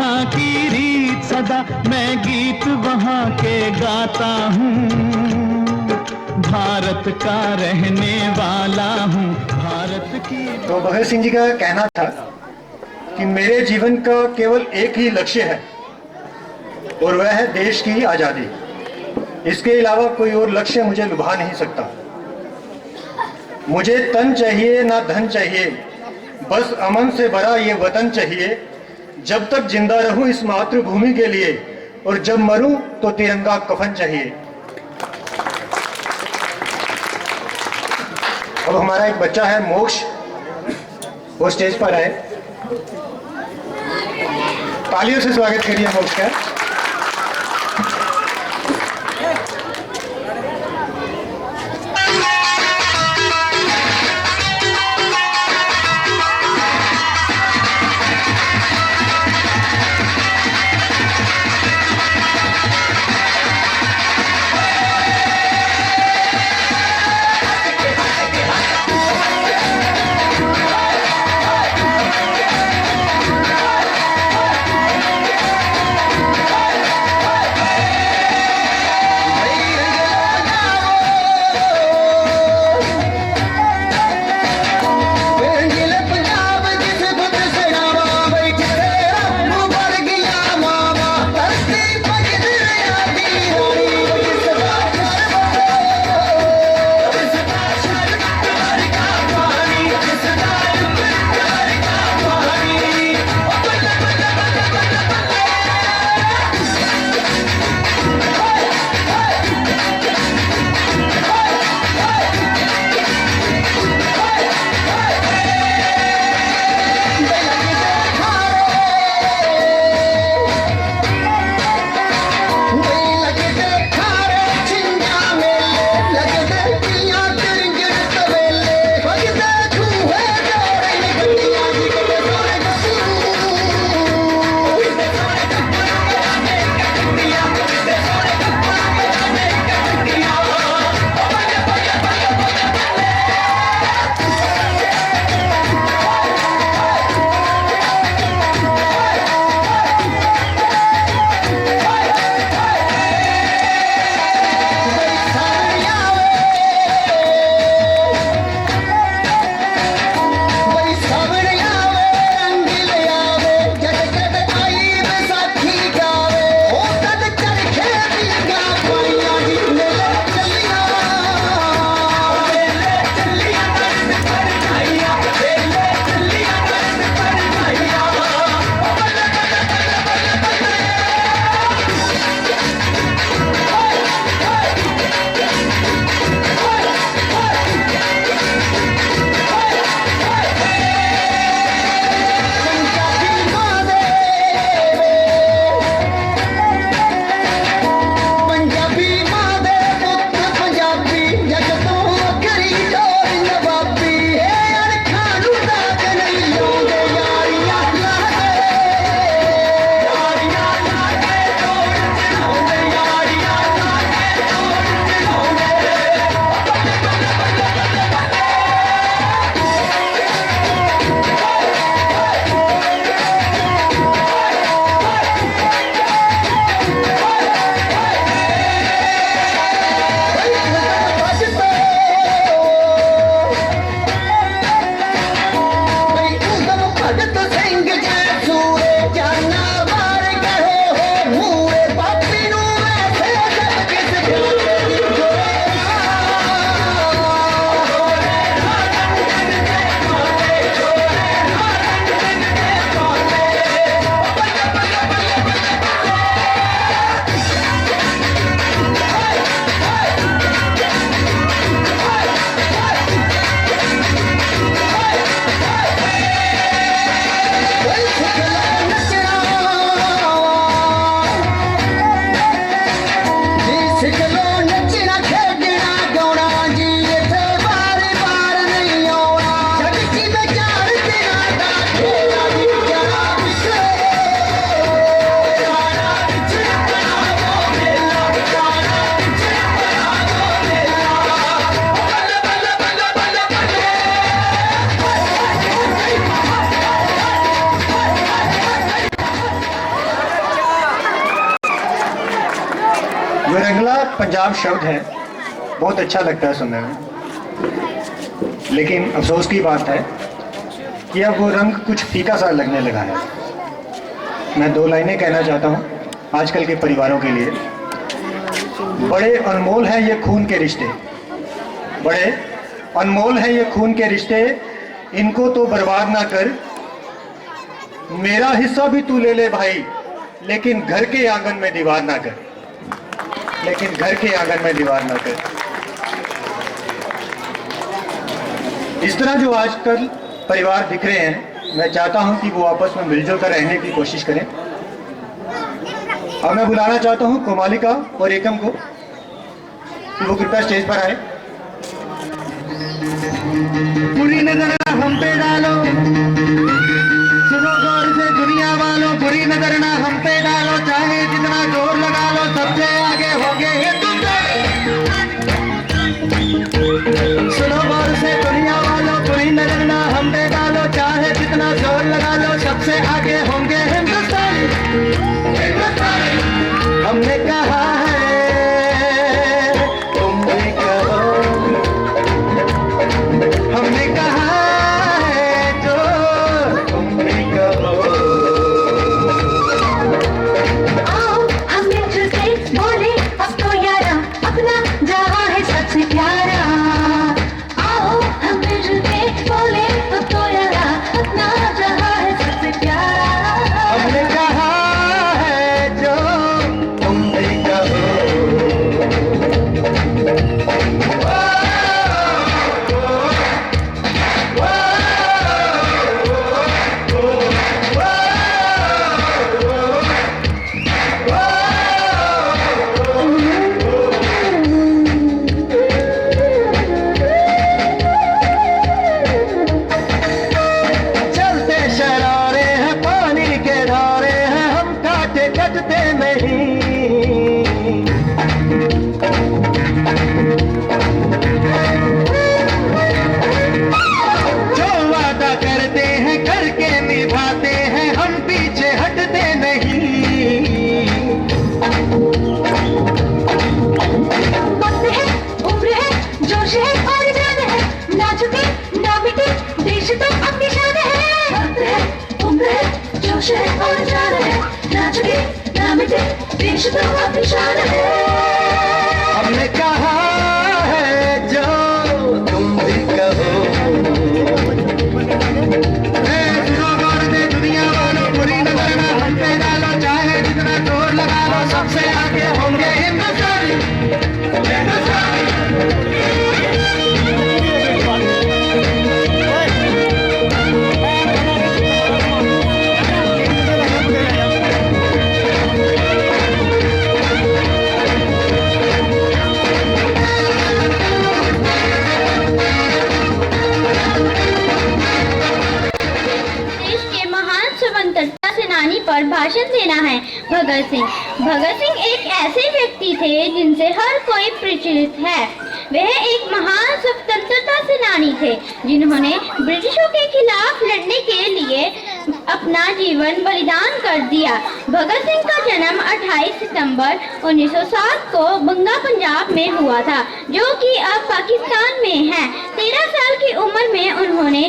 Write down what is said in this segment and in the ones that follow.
यहाँ की रीत सदा, मैं गीत वहाँ के गाता हूँ। भारत का रहने वाला हूँ, भारत की। तो भगत सिंह जी का कहना था कि मेरे जीवन का केवल एक ही लक्ष्य है और वह है देश की आज़ादी। इसके अलावा कोई और लक्ष्य मुझे लुभा नहीं सकता। मुझे तन चाहिए ना धन चाहिए, बस अमन से भरा ये वतन चाहिए। जब तक जिंदा रहूं इस मातृभूमि के लिए, और जब मरूं तो तिरंगा कफन चाहिए। अब हमारा एक बच्चा है मोक्ष, वो स्टेज पर आए। तालियों से स्वागत करिए मोक्ष का। पंजाब शब्द है, बहुत अच्छा लगता है सुनने में, लेकिन अफसोस की बात है कि अब वो रंग कुछ फीका सा लगने लगा है। मैं 2 लाइनें कहना चाहता हूँ आजकल के परिवारों के लिए। बड़े अनमोल हैं ये खून के रिश्ते, बड़े अनमोल हैं ये खून के रिश्ते, इनको तो बर्बाद ना कर। मेरा हिस्सा भी तू ले ले भाई, लेकिन घर के आंगन में दीवार ना कर, लेकिन घर के आंगन में दीवार ना कर। इस तरह जो आजकल परिवार दिख रहे हैं, मैं चाहता हूं कि वो आपस में मिलजुल कर रहने की कोशिश करें। और मैं बुलाना चाहता हूं कोमालिका और एकम को कि वो कृपया स्टेज पर आए। बुरी नजर ना हम पे डालो, सुनो गौर से दुनिया वालों, बुरी नजर ना हम पे डालो, चाहे जितना जोर लगा लो, सबसे आगे होंगे हिंदुस्तान। सुनो गौर से दुनिया वालों, बुरी नजर ना हम पे डालो, चाहे जितना जोर लगा लो, सबसे आगे होंगे हिंदुस्तान। हमने कहा है तुम भी कहो, हमने कहा है जो तुम भी कहो। आओ हम मिलजुल के बोले अब तो यारा, अपना जहां है सबसे प्यारा। आओ हम मिलजुल के बोले अब तो यारा, अपना जहां है सबसे प्यारा। हमने कहा है जो तुम भी कहो। चलते शरारे हैं, पानी के धारे हैं, हम काटे कटते नहीं। जो वादा करते हैं करके निभाते हैं, हम पीछे हटते नहीं। वक्त है, उम्र है, जोश है और जान है, ना झुके ना मिटे देश तो अपनी शान है। वक्त है, उम्र है, जोश है और जान है, ना झुके ना मिटे देश तो अपनी शान है। हमने कहा है जो तुम भी कहो। सुनो गौर से दुनिया वालों, बुरी नजर ना हम पे डालो, चाहे जितना जोर लगा लो, सबसे आगे होंगे हिंदुस्तानी। देश के महान स्वतंत्रता सेनानी पर भाषण देना है। भगत सिंह। भगत सिंह एक ऐसे व्यक्ति थे जिनसे हर कोई परिचित है। वह एक महान स्वतंत्रता सेनानी थे जिन्होंने ब्रिटिशों के खिलाफ लड़ने के लिए अपना जीवन बलिदान कर दिया। भगत सिंह का जन्म 28 सितंबर 1907 को बंगा पंजाब में हुआ था, जो कि अब पाकिस्तान में है। 13 साल की उम्र में उन्होंने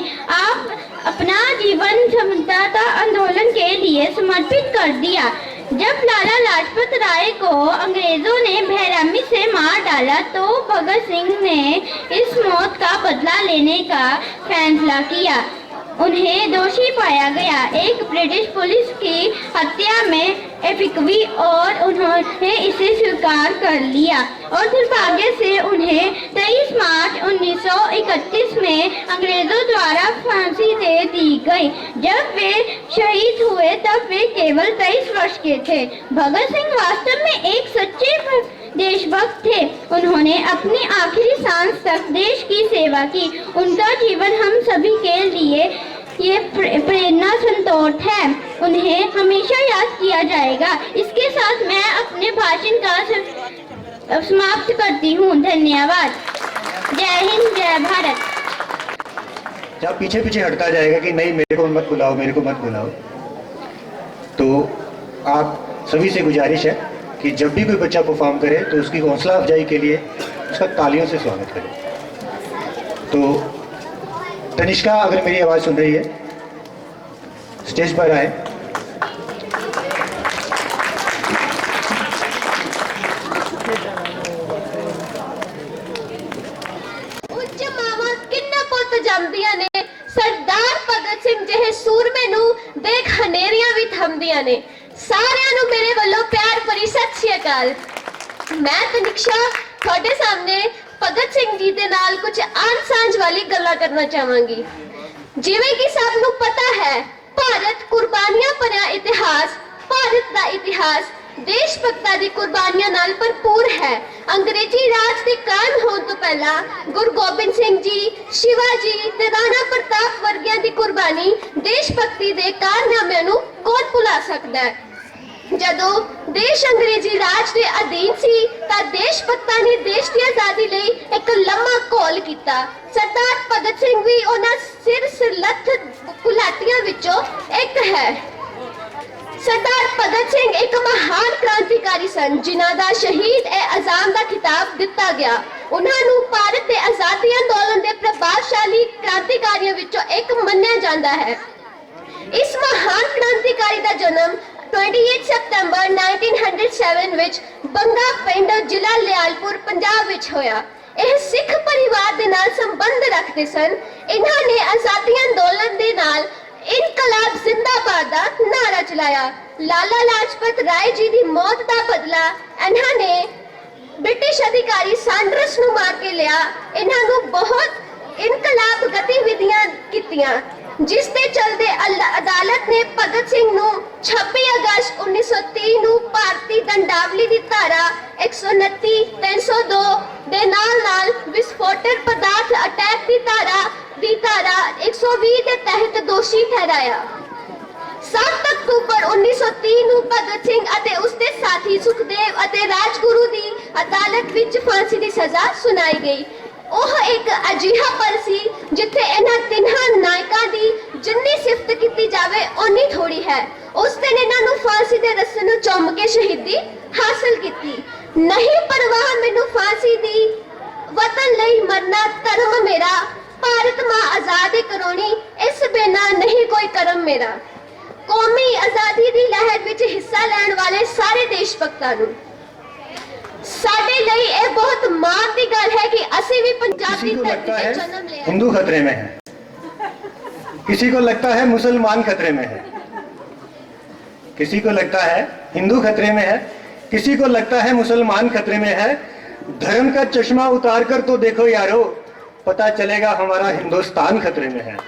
अपना जीवन स्वतंत्रता आंदोलन के लिए समर्पित कर दिया। जब लाला लाजपत राय को अंग्रेजों ने बेरहमी से मार डाला तो भगत सिंह ने इस मौत का बदला लेने का फैसला किया। उन्हें दोषी पाया गया एक ब्रिटिश पुलिस की हत्या में एफिकवी और उन्होंने इसे स्वीकार कर लिया और दुर्भाग्य से उन्हें 23 मार्च 1931 में अंग्रेजों द्वारा फांसी दे दी गई। जब वे शहीद हुए तब वे केवल 23 वर्ष के थे। भगत सिंह वास्तव में एक सच्चे देशभक्त थे। उन्होंने अपनी आखिरी सांस तक देश की सेवा की। उनका जीवन हम सभी के लिए ये प्रेरणा संतोष है। उन्हें हमेशा याद किया जाएगा। इसके साथ मैं अपने भाषण का समाप्त करती हूँ। धन्यवाद। जय हिंद, जय भारत। जब पीछे पीछे हटता जाएगा कि नहीं मेरे को मत बुलाओ, मेरे को मत बुलाओ, तो आप सभी से गुजारिश है कि जब भी कोई बच्चा परफॉर्म करे तो उसकी हौसला अफजाई के लिए उसका तालियों से स्वागत करें। तो तनिष्का, अगर मेरी आवाज़ सुन रही है, स्टेज पर आए। ਉੱਚ ਮਾਵਾਂ ਕਿੰਨਾ ਪੁੱਤ ਜਾਂਦੀਆਂ ਨੇ, ਸਰਦਾਰ ਭਗਤ ਸਿੰਘ ਜਿਹੇ ਸੂਰਮੇ ਨੂੰ ਦੇਖ ਹਨੇਰੀਆਂ ਵੀ ਥੰਮਦੀਆਂ ਨੇ। ਸਾਰਿਆਂ ਨੂੰ ਮੇਰੇ ਵੱਲੋਂ ਪਿਆਰ ਭਰੀ ਸਤਿ ਸ਼੍ਰੀ ਅਕਾਲ। ਮੈਂ ਤਨਿਕਸ਼ਾ ਤੁਹਾਡੇ ਸਾਹਮਣੇ ਭਗਤ ਸਿੰਘ ਜੀ ਦੇ ਨਾਲ ਕੁਝ ਆਨ ਸਾਂਝ ਵਾਲੀ ਗੱਲਾਂ ਕਰਨਾ ਚਾਹਾਂਗੀ। ਜਿਵੇਂ ਕਿ ਸਭ ਨੂੰ ਪਤਾ ਹੈ, ਭਾਰਤ ਕੁਰਬਾਨੀਆਂ ਭਰਿਆ ਇਤਿਹਾਸ, ਭਾਰਤ ਦਾ ਇਤਿਹਾਸ ਦੇਸ਼ ਭਗਤਾਂ ਦੀ ਕੁਰਬਾਨੀਆਂ ਨਾਲ ਭਰਪੂਰ ਹੈ। ਅੰਗਰੇਜ਼ੀ ਰਾਜ ਦੇ ਕਾਇਮ ਹੋਣ ਤੋਂ ਪਹਿਲਾਂ ਗੁਰੂ ਗੋਬਿੰਦ ਸਿੰਘ ਜੀ, ਸ਼ਿਵਾਜੀ ਤੇ ਰਾਣਾ ਪ੍ਰਤਾਪ ਵਰਗਿਆਂ ਦੀ ਕੁਰਬਾਨੀ, ਦੇਸ਼ ਭਗਤੀ ਦੇ ਕਾਰਨਾਮਿਆਂ ਨੂੰ ਕੌਣ ਭੁਲਾ ਸਕਦਾ ਹੈ। ਜਦੋਂ ਦੇਸ਼ ਅੰਗਰੇਜ਼ੀ ਰਾਜ ਦੇ ਅਧੀਨ ਸੀ ਤਾਂ ਦੇਸ਼ ਭਗਤਾਂ ਨੇ ਦੇਸ਼ ਦੀ ਆਜ਼ਾਦੀ ਲਈ ਇੱਕ ਲੰਮਾ ਘੋਲ ਕੀਤਾ। ਸਰਦਾਰ ਭਗਤ ਸਿੰਘ ਵੀ ਉਹਨਾਂ ਸਿਰਲੱਥ ਕੁਲਾਟੀਆਂ ਵਿੱਚੋਂ ਇੱਕ ਹੈ। ਸਰਦਾਰ ਭਗਤ ਸਿੰਘ ਇੱਕ ਮਹਾਨ ਕ੍ਰਾਂਤੀਕਾਰੀ ਸਨ, ਜਿਨ੍ਹਾਂ ਦਾ ਸ਼ਹੀਦ-ਏ-ਆਜ਼ਮ ਦਾ ਖਿਤਾਬ ਦਿੱਤਾ ਗਿਆ। ਉਹਨਾਂ ਨੂੰ ਭਾਰਤ ਦੇ ਆਜ਼ਾਦੀ ਅੰਦੋਲਨ ਦੇ ਪ੍ਰਭਾਵਸ਼ਾਲੀ ਕ੍ਰਾਂਤੀਕਾਰੀਆਂ ਵਿੱਚੋਂ ਇੱਕ ਮੰਨਿਆ ਜਾਂਦਾ ਹੈ। ਇਸ ਮਹਾਨ ਕ੍ਰਾਂਤੀਕਾਰੀ ਦਾ ਜਨਮ 28 ਸਤੰਬਰ 1907 ਵਿੱਚ ਬੰਗਾ ਪਿੰਡ, ਜ਼ਿਲ੍ਹਾ ਲਿਆਲਪੁਰ, ਪੰਜਾਬ ਵਿੱਚ ਹੋਇਆ। ਇਹ ਸਿੱਖ ਪਰਿਵਾਰ ਦੇ ਨਾਲ ਸੰਬੰਧ ਰੱਖਦੇ ਸਨ। ਇਹਨਾਂ ਨੇ ਆਜ਼ਾਦੀ ਅੰਦੋਲਨ ਦੇ ਨਾਲ ਇਨਕਲਾਬ ਜ਼ਿੰਦਾਬਾਦ ਦਾ ਨਾਰਾ ਚਲਾਇਆ। ਲਾਲਾ ਲਾਜਪਤ ਰਾਏ ਜੀ ਦੀ ਮੌਤ ਦਾ ਬਦਲਾ ਇਹਨਾਂ ਨੇ ਬ੍ਰਿਟਿਸ਼ ਅਧਿਕਾਰੀ ਸੈਂਡਰਸ ਨੂੰ ਮਾਰ ਕੇ ਲਿਆ। ਇਹਨਾਂ ਨੂੰ ਬਹੁਤ ਇਨਕਲਾਬ ਗਤੀਵਿਧੀਆਂ ਕੀਤੀਆਂ, ਜਿਸ ਦੇ ਚਲਦੇ ਅਦਾਲਤ ਨੇ ਭਗਤ ਸਿੰਘ ਨੂੰ 26 ਅਗਸਤ 1930 ਨੂੰ ਭਾਰਤੀ ਦੰਡਾਵਲੀ ਦੀ ਧਾਰਾ 129, 302 ਦੇ ਨਾਲ ਵਿਸਫੋਟਕ ਪਦਾਰਥ ਅਟੈਕ ਦੀ ਧਾਰਾ 120 ਦੇ ਤਹਿਤ ਦੋਸ਼ੀ ਠਹਿਰਾਇਆ। 7 ਅਕਤੂਬਰ 1930 ਨੂੰ ਭਗਤ ਸਿੰਘ ਅਤੇ ਉਸਦੇ ਸਾਥੀ ਸੁਖਦੇਵ ਅਤੇ ਰਾਜਗੁਰੂ ਦੀ ਅਦਾਲਤ ਵਿੱਚ ਫਾਂਸੀ ਦੀ ਸਜ਼ਾ ਸੁਣਾਈ ਗਈ। ਉਹ ਇੱਕ ਅਜਿਹਾ ਪਲ ਸੀ ਜਿੱਥੇ ਇਹਨਾਂ ਤਿੰਨਾਂ ਨਾਇਕਾਂ ਦੀ ਜਿੰਨੀ ਸਿਫਤ ਕੀਤੀ ਜਾਵੇ ਓਨੀ ਥੋੜੀ ਹੈ। ਉਸ ਦਿਨ ਇਹਨਾਂ ਨੂੰ ਫਾਂਸੀ ਦੇ ਰੱਸੇ ਨੂੰ ਚੁੰਮ ਕੇ ਸ਼ਹੀਦੀ ਹਾਸਲ ਕੀਤੀ। ਨਹੀਂ ਪਰਵਾਹ ਮੈਨੂੰ ਫਾਂਸੀ ਦੀ, ਵਤਨ ਲਈ ਮਰਨਾ ਧਰਮ ਮੇਰਾ, ਭਾਰਤ ਮਾਂ ਆਜ਼ਾਦ ਕਰਾਉਣੀ, ਇਸ ਬਿਨਾਂ ਨਹੀਂ ਕੋਈ ਕਰਮ ਮੇਰਾ। ਕੌਮੀ ਆਜ਼ਾਦੀ ਦੀ ਲਹਿਰ ਵਿੱਚ ਹਿੱਸਾ ਲੈਣ ਵਾਲੇ ਸਾਰੇ ਦੇਸ਼ ਭਗਤਾਂ ਨੂੰ साडे लिए ये बहुत माण की गल है कि असी भी पंजाबी धरती पे जन्म लिया। हिंदू खतरे में है, किसी को लगता है मुसलमान खतरे में है, किसी को लगता है हिंदू खतरे में है, किसी को लगता है मुसलमान खतरे में है। धर्म का चश्मा उतार कर तो देखो यारो, पता चलेगा हमारा हिंदुस्तान खतरे में है।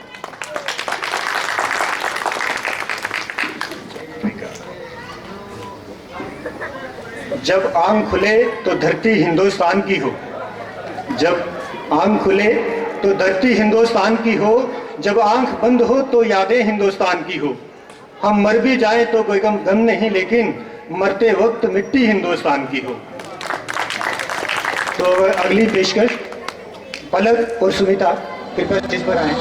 जब आंख खुले तो धरती हिंदुस्तान की हो, जब आंख खुले तो धरती हिंदुस्तान की हो, जब आंख बंद हो तो यादें हिंदुस्तान की हो। हम मर भी जाएं तो कोई गम नहीं, लेकिन मरते वक्त मिट्टी हिंदुस्तान की हो। तो अगली पेशकश पलक और सुमिता कृपया स्टेज पर आए।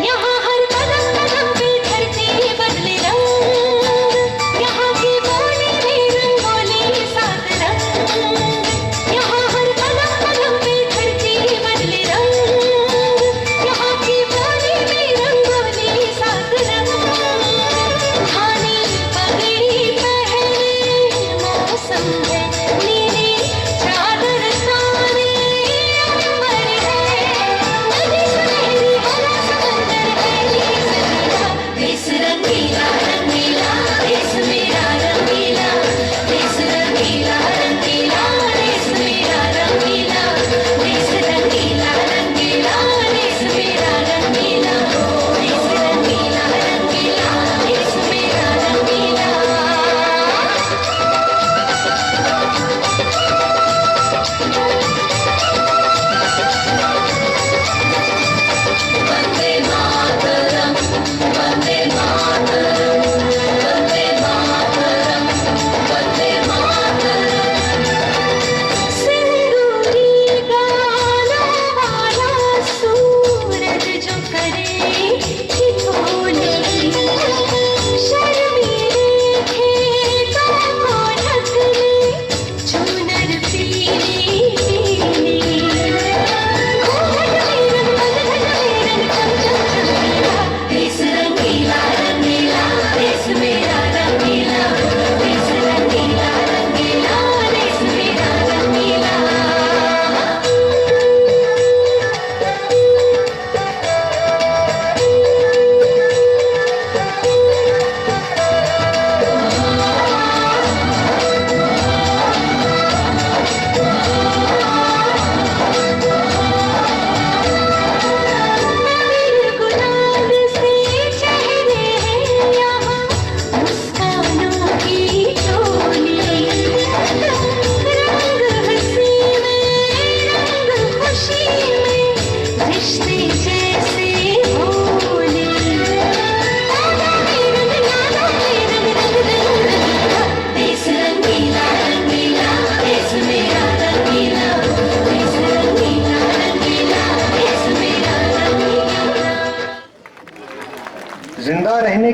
यहाँ हर कदम कदम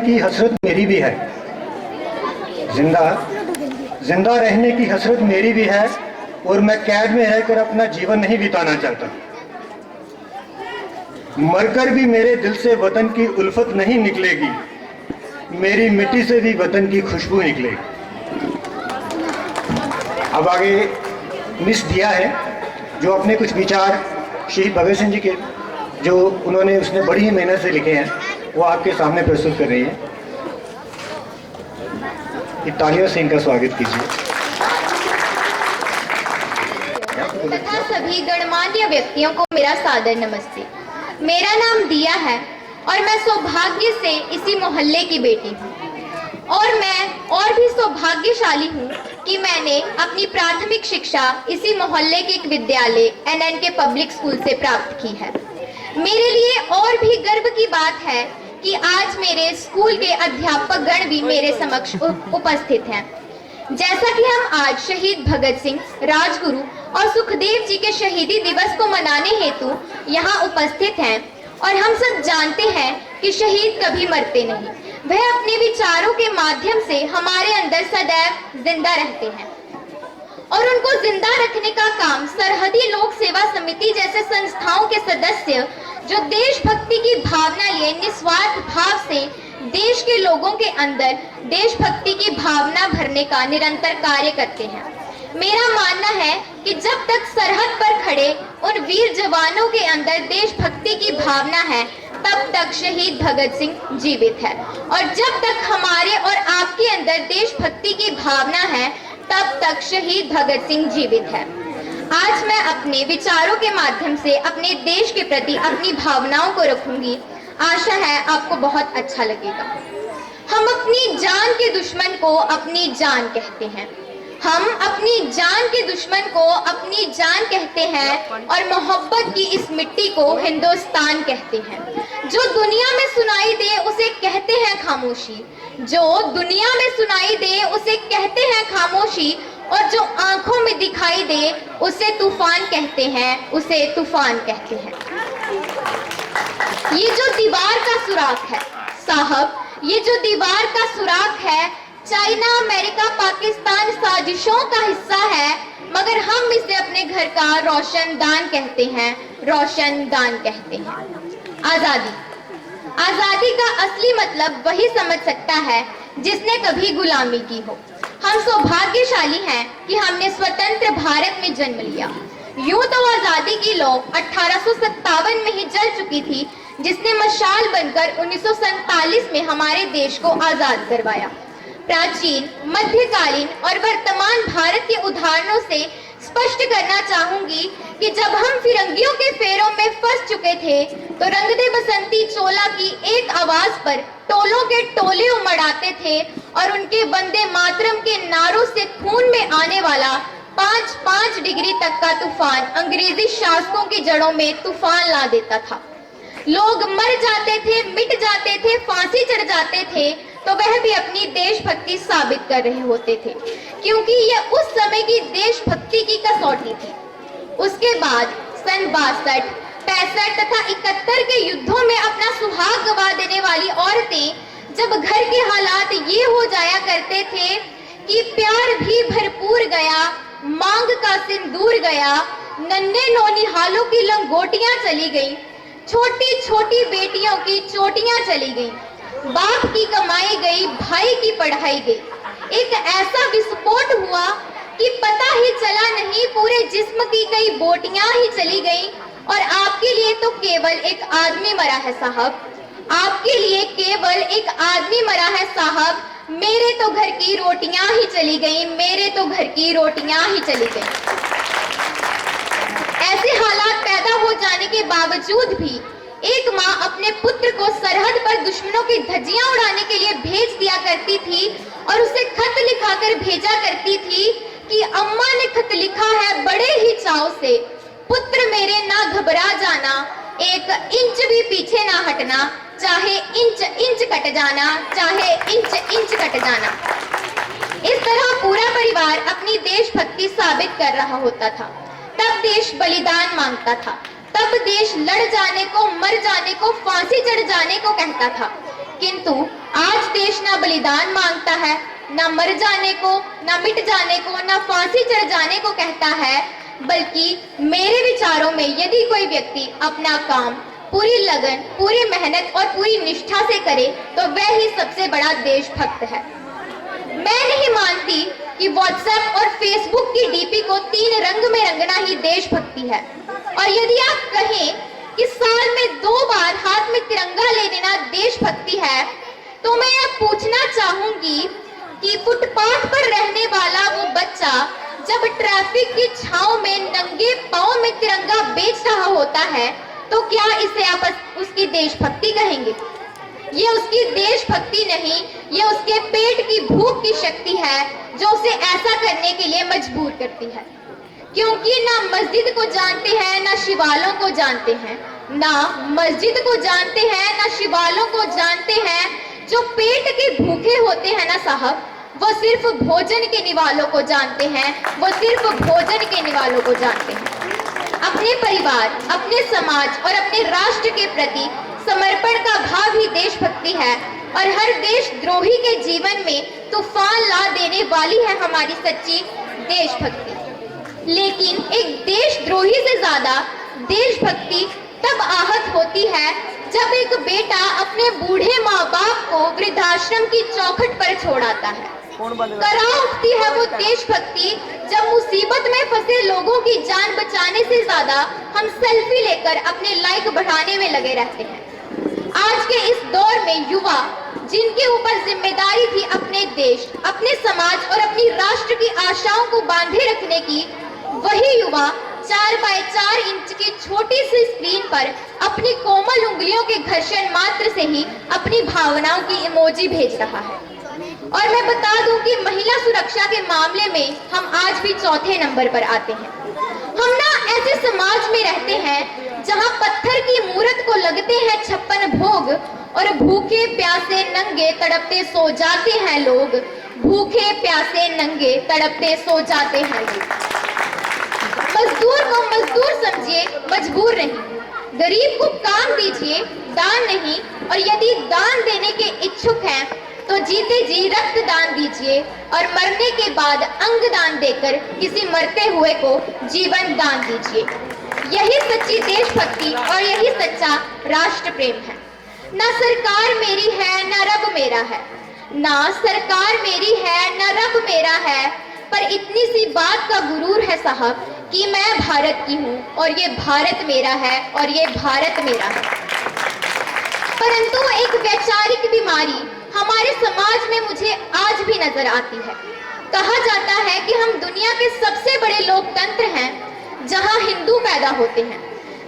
की हसरत मेरी भी है, जिंदा रहने की हसरत मेरी भी है, और मैं कैद में रहकर अपना जीवन नहीं बिताना चाहता। मरकर भी मेरे दिल से वतन की उल्फत नहीं निकलेगी, मेरी मिट्टी से भी वतन की खुशबू निकलेगी। अब आगे मिस दिया है जो अपने कुछ विचार शहीद भगत सिंह जी के जो उसने बड़ी ही मेहनत से लिखे हैं वो आपके सामने प्रस्तुत कर रही है। तालियों से इनका स्वागत कीजिए। तथा सभी गणमान्य व्यक्तियों को मेरा सादर नमस्ते। मेरा नाम दिया है और मैं सौभाग्य से इसी मोहल्ले की बेटी हूँ, और मैं और भी सौभाग्यशाली हूँ कि मैंने अपनी प्राथमिक शिक्षा इसी मोहल्ले के एक विद्यालय NNK पब्लिक स्कूल से प्राप्त की है। मेरे लिए और भी गर्व की बात है कि आज मेरे स्कूल के अध्यापक गण भी मेरे समक्ष उपस्थित हैं। जैसा कि हम आज शहीद भगत सिंह, राजगुरु और सुखदेव जी के शहीदी दिवस को मनाने हेतु यहाँ उपस्थित हैं, और हम सब जानते हैं कि शहीद कभी मरते नहीं, वह अपने विचारों के माध्यम से हमारे अंदर सदैव जिंदा रहते हैं, और उनको जिंदा रखने का काम सरहदी लोक सेवा समिति जैसे संस्थाओं के सदस्य जो देशभक्ति की भावना लिए निस्वार्थ भाव से देश के लोगों के अंदर देशभक्ति की भावना भरने का निरंतर कार्य करते हैं। मेरा मानना है कि जब तक सरहद पर खड़े उन वीर जवानों के अंदर देशभक्ति की भावना है तब तक शहीद भगत सिंह जीवित है, और जब तक हमारे और आपके अंदर देशभक्ति की भावना है तब तक शहीद भगत सिंह जीवित है। आज मैं अपने विचारों के माध्यम से अपने देश के प्रति अपनी भावनाओं को रखूंगी। आशा है आपको बहुत अच्छा लगेगा। हम अपनी जान के दुश्मन को अपनी जान कहते हैं, हम अपनी जान के दुश्मन को अपनी जान कहते हैं, और मोहब्बत की इस मिट्टी को हिंदुस्तान कहते हैं। जो दुनिया में सुनाई दे उसे कहते हैं खामोशी, जो दुनिया में सुनाई दे उसे कहते हैं खामोशी, और जो आंखों में दिखाई दे उसे तूफान कहते हैं, उसे तूफान कहते हैं। ये जो दीवार का सुराख है साहब, ये जो दीवार का सुराख है, चाइना, अमेरिका, पाकिस्तान साजिशों का हिस्सा है, मगर हम इसे अपने घर का रोशनदान कहते हैं, रोशनदान कहते हैं। आजादी, आजादी का असली मतलब वही समझ सकता है जिसने कभी गुलामी की हो। हम सौभाग्यशाली हैं कि हमने स्वतंत्र भारत में जन्म लिया। यूं तो आजादी की लौ 1857 में ही जल चुकी थी, जिसने मशाल बनकर 1947 में हमारे देश को आजाद करवाया। प्राचीन, मध्यकालीन और वर्तमान भारत के उदाहरणों से स्पष्ट करना चाहूंगी कि जब हम फिरंगियों के फेरों में फंस चुके थे तो रंग दे बसंती चोला की एक आवाज पर टोलों के टोले उमड़ आते थे, और उनके वंदे मातरम के नारों से खून में आने वाला 5-5 डिग्री तक का तूफान अंग्रेजी शासकों की जड़ों में तूफान ला देता था। लोग मर जाते थे, मिट जाते थे, फांसी चढ़ जाते थे, तो वह भी अपनी देशभक्ति साबित कर रहे होते थे, क्योंकि यह उस समय की देशभक्ति की कसौटी थी। उसके बाद सन 62, 65 तथा 71 के युद्धों में अपना सुहाग गवा देने वाली औरतें जब घर के हालात ये हो जाया करते थे कि प्यार भी भरपूर गया, मांग का सिंदूर गया, नन्हे नौनिहालों की लंगोटियां चली गई, छोटी छोटी बेटियों की चोटियां चली गई, बाप की कमाई गई, भाई की पढ़ाई गई। एक ऐसा विस्फोट हुआ कि पता ही चला नहीं, पूरे जिस्म की कई बोटियां ही चली गई, और आपके लिए तो केवल एक आदमी मरा है साहब, आपके लिए केवल एक आदमी मरा है साहब। मेरे तो घर की रोटियां ही चली गई, मेरे तो घर की रोटियां ही चली गई। ऐसे हालात पैदा हो जाने के बावजूद भी एक माँ अपने पुत्र को सरहद पर दुश्मनों की धज्जियां उड़ाने के लिए भेज दिया करती थी, और उसे खत लिखाकर भेजा करती थी कि अम्मा ने खत लिखा है बड़े ही चाव से, पुत्र मेरे ना घबरा जाना, एक इंच भी पीछे ना हटना, चाहे इंच इंच कट जाना, चाहे इंच इंच कट जाना। इस तरह पूरा परिवार अपनी देशभक्ति साबित कर रहा होता था। तब देश बलिदान मांगता था, तब देश लड़ जाने को, मर जाने को, फांसी चढ़ जाने को कहता था। किंतु आज देश ना बलिदान मांगता है, ना मर जाने को, ना मिट जाने को, ना फांसी चढ़ जाने को कहता है, बल्कि मेरे विचारों में यदि कोई व्यक्ति अपना काम पूरी लगन, पूरी मेहनत और पूरी निष्ठा से करे तो वह ही सबसे बड़ा देशभक्त है। मैं नहीं मानती कि व्हाट्सएप और फेसबुक की डीपी को 3 रंग में रंगना ही देशभक्ति है। और यदि आप कहें कि साल में 2 बार हाथ में तिरंगा ले लेना देशभक्ति है, तो मैं यह पूछना चाहूंगी कि फुटपाथ पर रहने वाला वो बच्चा जब ट्रैफिक की छांव में नंगे पांव में तिरंगा बेच रहा होता है, तो क्या इसे आप उसकी देशभक्ति कहेंगे? ये उसकी देशभक्ति नहीं, ये उसके पेट की भूख की शक्ति है जो उसे ऐसा करने के लिए मजबूर करती है। क्योंकि ना मस्जिद को जानते हैं, ना शिवालों को जानते हैं, ना मस्जिद को जानते हैं, ना शिवालों को जानते हैं। जो पेट के भूखे होते हैं ना साहब, वो सिर्फ भोजन के निवालों को जानते हैं, वो सिर्फ भोजन के निवालों को जानते हैं। अपने परिवार, अपने समाज और अपने राष्ट्र के प्रति समर्पण का भाव ही देशभक्ति है। और हर देशद्रोही के जीवन में तूफान ला देने वाली है हमारी सच्ची देशभक्ति। लेकिन एक देशद्रोही से ज्यादा देशभक्ति तब आहत होती है जब एक बेटा अपने बूढ़े माँ बाप को वृद्धाश्रम की चौखट पर छोड़ आता है। करा उठती है वो देशभक्ति जब मुसीबत में फंसे लोगों की जान बचाने से ज्यादा हम सेल्फी लेकर अपने लाइक बढ़ाने में लगे रहते हैं। आज के इस दौर में युवा जिनके ऊपर जिम्मेदारी थी अपने देश, अपने समाज और अपनी राष्ट्र की आशाओं को बांधे रखने की, वही युवा 4x4 इंच की छोटी सी स्क्रीन पर अपनी कोमल उंगलियों के घर्षण मात्र से ही अपनी भावनाओं की इमोजी भेज रहा है। और मैं बता दूं कि महिला सुरक्षा के मामले में हम आज भी 4थे नंबर पर आते हैं। हम ना ऐसे समाज में रहते हैं जहां पत्थर की मूरत को लगते हैं 56 भोग और भूखे प्यासे नंगे तड़पते सो जाते हैं लोग। भूखे प्यासे नंगे तड़पते सो जाते हैं लोग। मजदूर को मजदूर समझिए, मजबूर नहीं। गरीब को काम दीजिए, दान नहीं। और यदि दान देने के इच्छुक हैं तो जीते जी रक्त दान दीजिए और मरने के बाद अंग दान देकर किसी मरते हुए को जीवन दान दीजिए। यही सच्ची देशभक्ति और यही सच्चा राष्ट्र प्रेम है। ना सरकार मेरी है, ना रब मेरा है। ना सरकार मेरी है, ना रब मेरा है, पर इतनी सी बात का गुरूर है साहब कि मैं भारत की हूँ और ये भारत मेरा है और ये भारत मेरा है। परंतु एक वैचारिक बीमारी हमारे समाज में मुझे आज भी नजर आती है। कहा जाता है कि हम दुनिया के सबसे बड़े लोकतंत्र हैं जहां हिंदू पैदा होते हैं,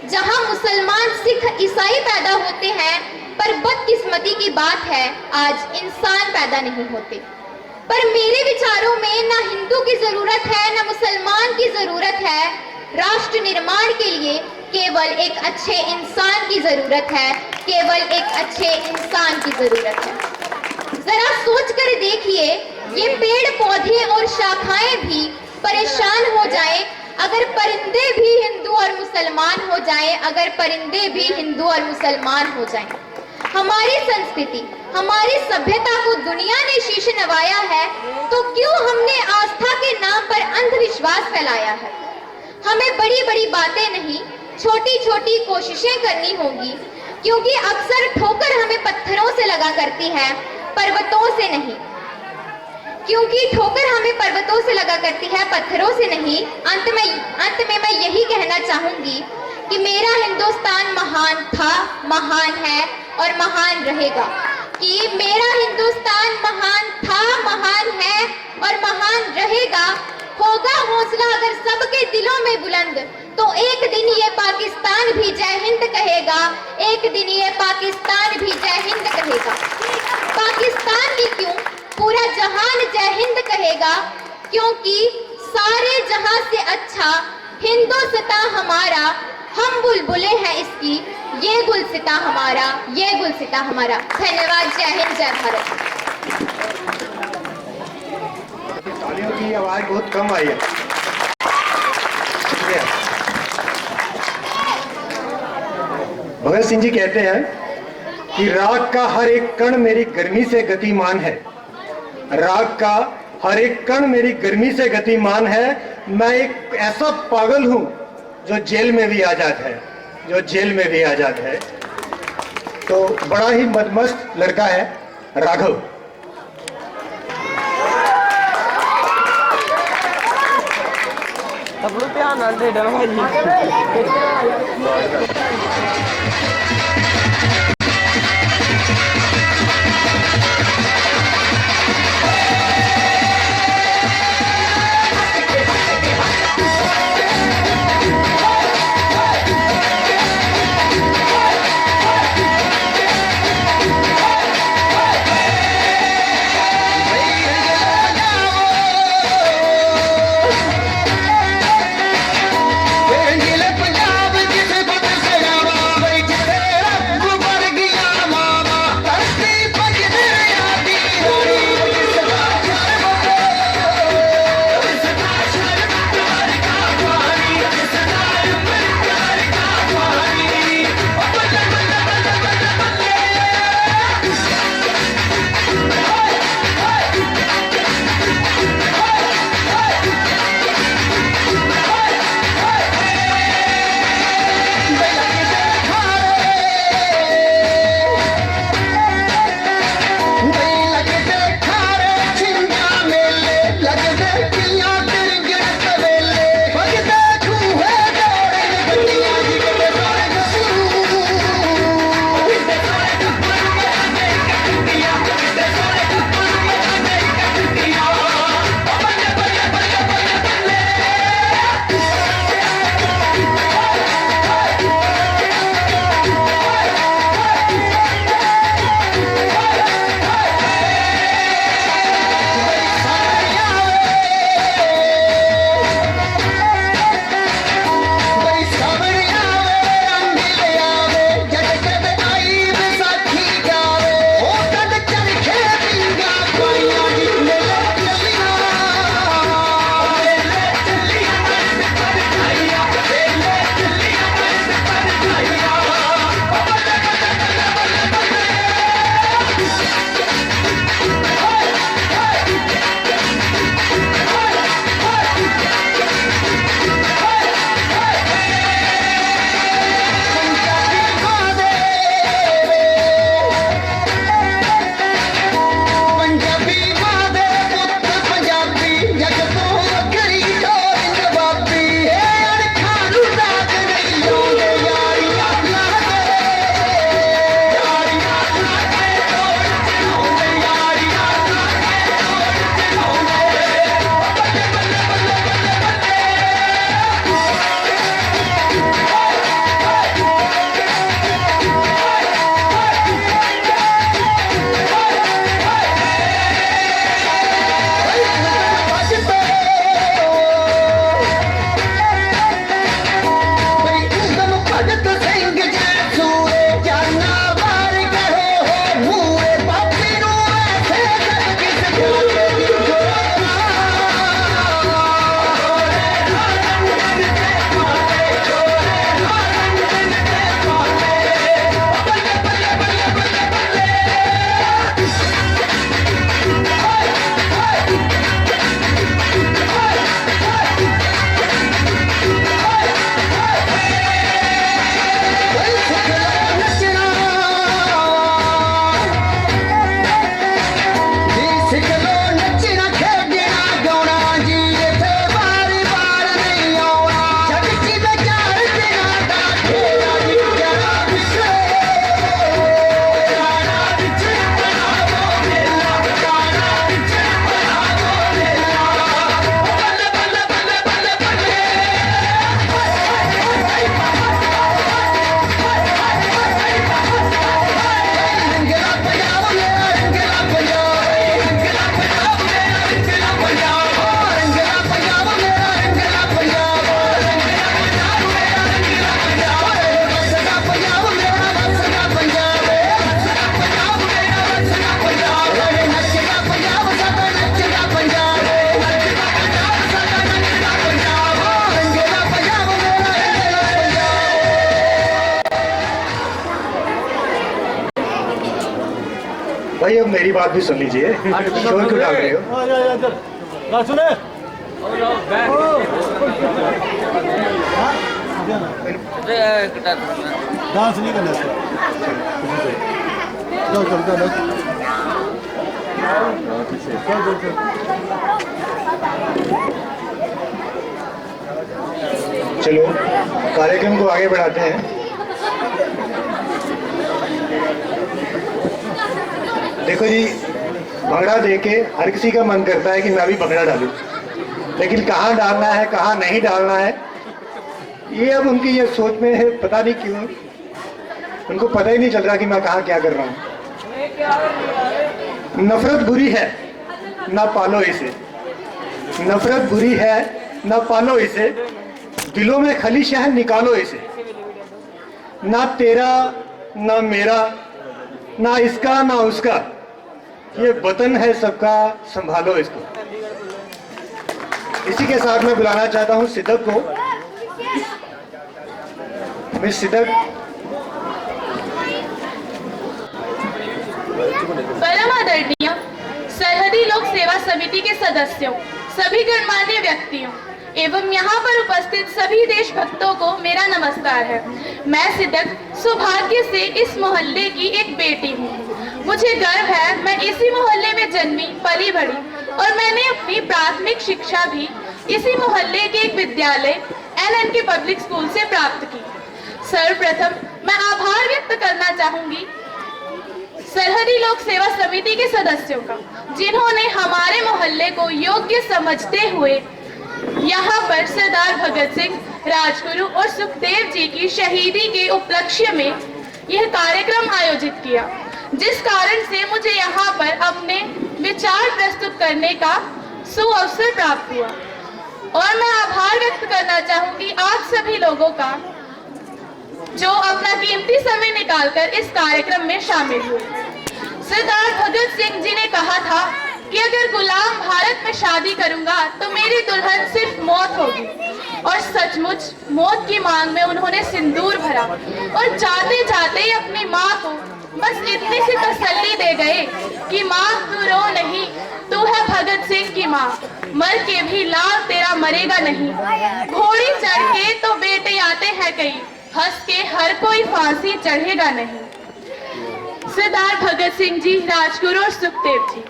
जहां मुसलमान, सिख, ईसाई पैदा होते हैं, पर बदकिस्मती की बात है आज इंसान पैदा नहीं होते। पर मेरे विचारों में ना हिंदू की जरूरत है, ना मुसलमान की जरूरत है। राष्ट्र निर्माण के लिए केवल एक अच्छे इंसान की जरूरत है, केवल एक अच्छे इंसान की जरूरत है। जरा सोच कर देखिए, ये पेड़ पौधे और शाखाएं भी परेशान हो जाएं अगर परिंदे भी हिंदू और मुसलमान हो जाएं, अगर परिंदे भी हिंदू और मुसलमान हो जाएं। हमारी संस्कृति, हमारी सभ्यता को दुनिया ने शीश नवाया है, तो क्यों हमने आस्था के नाम पर अंधविश्वास फैलाया है? हमें बड़ी बड़ी बातें नहीं, छोटी छोटी कोशिशें करनी होगी, क्योंकि अक्सर ठोकर हमें पत्थरों से लगा करती है, पर्वतों से नहीं। क्योंकि ठोकर हमें पर्वतों से लगा करती है, पत्थरों से नहीं। अंत में मैं यही कहना चाहूंगी कि मेरा हिंदुस्तान महान था, महान है और महान रहेगा। कि मेरा हिंदुस्तान महान था, महान है और महान रहेगा। होगा हौसला अगर सबके दिलों में बुलंद, तो एक दिन ये पाकिस्तान भी जय हिंद कहेगा, एक दिन ये पाकिस्तान भी जय हिंद कहेगा। पाकिस्तान ही क्यों, पूरा जहान जय हिंद कहेगा, क्योंकि सारे जहां से अच्छा हिंदुस्तान हमारा, हम बुलबुलें हैं इसकी, ये गुलसिता हमारा, ये गुलसिता हमारा। धन्यवाद। जय हिंद, जय भारत। तालियों की आवाज बहुत कम आई है। भगत सिंह जी कहते हैं कि राग का हर एक कण मेरी गर्मी से गतिमान है। राग का हर एक कण मेरी गर्मी से गतिमान है। मैं एक ऐसा पागल हूं जो जेल में भी आजाद है, जो जेल में भी आजाद है। तो बड़ा ही मदमस्त लड़का है राघव। सब लोग ध्यान ਨਾਲ ਦੇ ਡਰ ਭਾਜੀ पंजाब जिस बद से आवा बैठे रंग मेरी बात भी सुन लीजिए, शोर क्यों डाल रहे हो? डांस नहीं करना इसका। चल चल चल चलो कार्यक्रम को आगे बढ़ाते हैं। देखो जी, भंगड़ा देके हर किसी का मन करता है कि मैं भी भंगड़ा डालूं, लेकिन कहाँ डालना है कहाँ नहीं डालना है ये अब उनकी ये सोच में है, पता नहीं क्यों उनको पता ही नहीं चल रहा कि मैं कहाँ क्या कर रहा हूँ। नफरत बुरी है ना पालो इसे, नफरत बुरी है ना पालो इसे, दिलों में खलिश है निकालो इसे, ना तेरा ना मेरा ना इसका ना उसका, ये वतन है सबका संभालो इसको। इसी के साथ मैं बुलाना चाहता हूं सिद्दत को। मिस सिद्दत। परम आदरणीय सरहदी लोक सेवा समिति के सदस्यों, सभी गणमान्य व्यक्तियों एवं यहाँ पर उपस्थित सभी देशभक्तों को मेरा नमस्कार है। मैं सिद्दत सौभाग्य से इस मोहल्ले की एक बेटी हूँ। मुझे गर्व है मैं इसी मोहल्ले में जन्मी पली बड़ी और मैंने अपनी प्राथमिक शिक्षा भी इसी मोहल्ले के एक विद्यालय NNK पब्लिक स्कूल से प्राप्त की। सर्वप्रथम मैं आभार व्यक्त करना चाहूंगी सरहदी लोक सेवा समिति के सदस्यों का, जिन्होंने हमारे मोहल्ले को योग्य समझते हुए यहाँ पर सरदार भगत सिंह, राजगुरु और सुखदेव जी की शहीदी के उपलक्ष्य में यह कार्यक्रम आयोजित किया, जिस कारण से मुझे यहाँ पर अपने विचार प्रस्तुत करने का सुअवसर प्राप्त हुआ। और मैं आभार व्यक्त करना चाहूंगी आप सभी लोगों का जो अपना कीमती समय निकालकर इस कार्यक्रम में शामिल हुए। सरदार भगत सिंह जी ने कहा था कि अगर गुलाम भारत में शादी करूंगा तो मेरी दुल्हन सिर्फ मौत होगी, और सचमुच मौत की मांग में उन्होंने सिंदूर भरा और जाते जाते ही अपनी माँ को बस इतनी सी तसल्ली दे गए कि माँ तू रो नहीं, तू है भगत सिंह की माँ, मर के भी लाल तेरा मरेगा नहीं। घोड़ी चढ़ के तो बेटे आते हैं कई, हंस के हर कोई फांसी चढ़ेगा नहीं। सरदार भगत सिंह जी, राजगुरु और सुखदेव जी,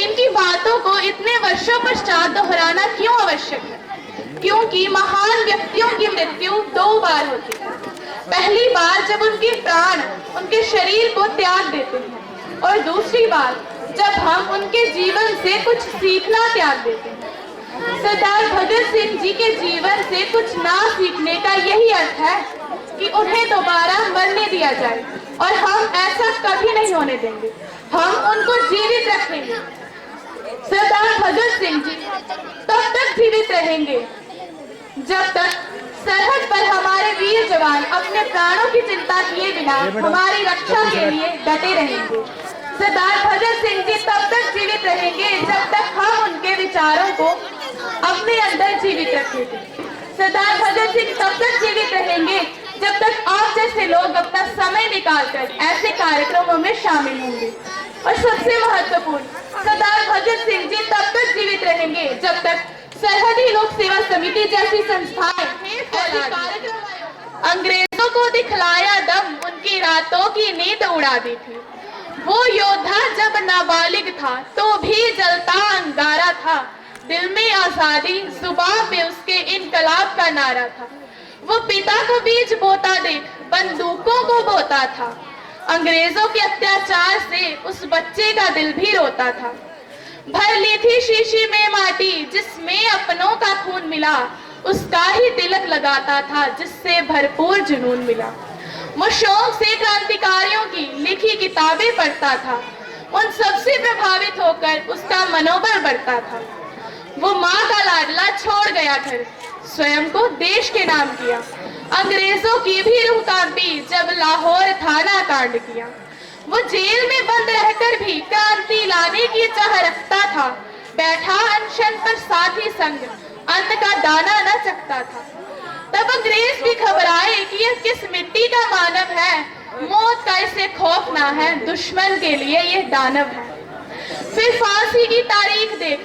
इनकी बातों को इतने वर्षों पश्चात दोहराना क्यों आवश्यक है? क्योंकि महान व्यक्तियों की मृत्यु 2 बार होती है। पहली बार जब उनके प्राण उनके शरीर को त्याग देते हैं, और दूसरी बार जब हम उनके जीवन से कुछ सीखना त्याग देते हैं। सरदार भगत सिंह जी के जीवन से कुछ ना सीखने का यही अर्थ है कि उन्हें दोबारा मरने दिया जाए, और हम ऐसा कभी नहीं होने देंगे। हम उनको जीवित रखेंगे। सरदार भगत सिंह जी तब तक जीवित रहेंगे जब तक सरहद पर हमारे वीर जवान अपने प्राणों की चिंता किए बिना हमारी रक्षा के लिए डटे रहेंगे। सरदार भगत सिंह जी तब तक जीवित रहेंगे जब तक हम उनके विचारों को अपने अंदर जीवित रखेंगे। सरदार भगत सिंह तब तक जीवित रहेंगे जब तक आप जैसे लोग अपना समय निकालकर ऐसे कार्यक्रमों में शामिल होंगे। और सबसे महत्वपूर्ण, सरदार भगत सिंह जी तब तक जीवित रहेंगे जब तक सरहदी लोक सेवा समिति जैसी संस्थाएं ऐसे कार्यक्रम अंग्रेजों को दिखलाया दम उनकी रातों की नींद उड़ा दी थी। वो योद्धा जब नाबालिग था तो भी जलता अंगारा था, दिल में आजादी जुबान पे उसके इनकलाब का नारा था। वो पिता को बीज बोता देख बंदूकों को बोता था, अंग्रेजों के अत्याचार से उस बच्चे का दिल भी रोता था। भर ली थी शीशी में माटी जिसमें अपनों का खून मिला, उसका ही तिलक लगाता था जिससे भरपूर जुनून मिला। वो शौक से क्रांतिकारियों की लिखी किताबें पढ़ता था, उन सबसे प्रभावित होकर उसका मनोबल बढ़ता था। वो माँ का लाडला छोड़ गया घर, स्वयं को देश के नाम किया। अंग्रेजों की भी रूह कांपी जब लाहौर थाना कांड किया। वो जेल में बंद रहकर भी क्रांति लाने की चाह रखता था, बैठा अनशन पर साथी संग अन्न का दाना न चखता था। तब अंग्रेज भी घबराए कि यह किस मिट्टी का मानव है, मौत का इसे खौफ ना है, दुश्मन के लिए यह दानव है। फिर फांसी की तारीख देख,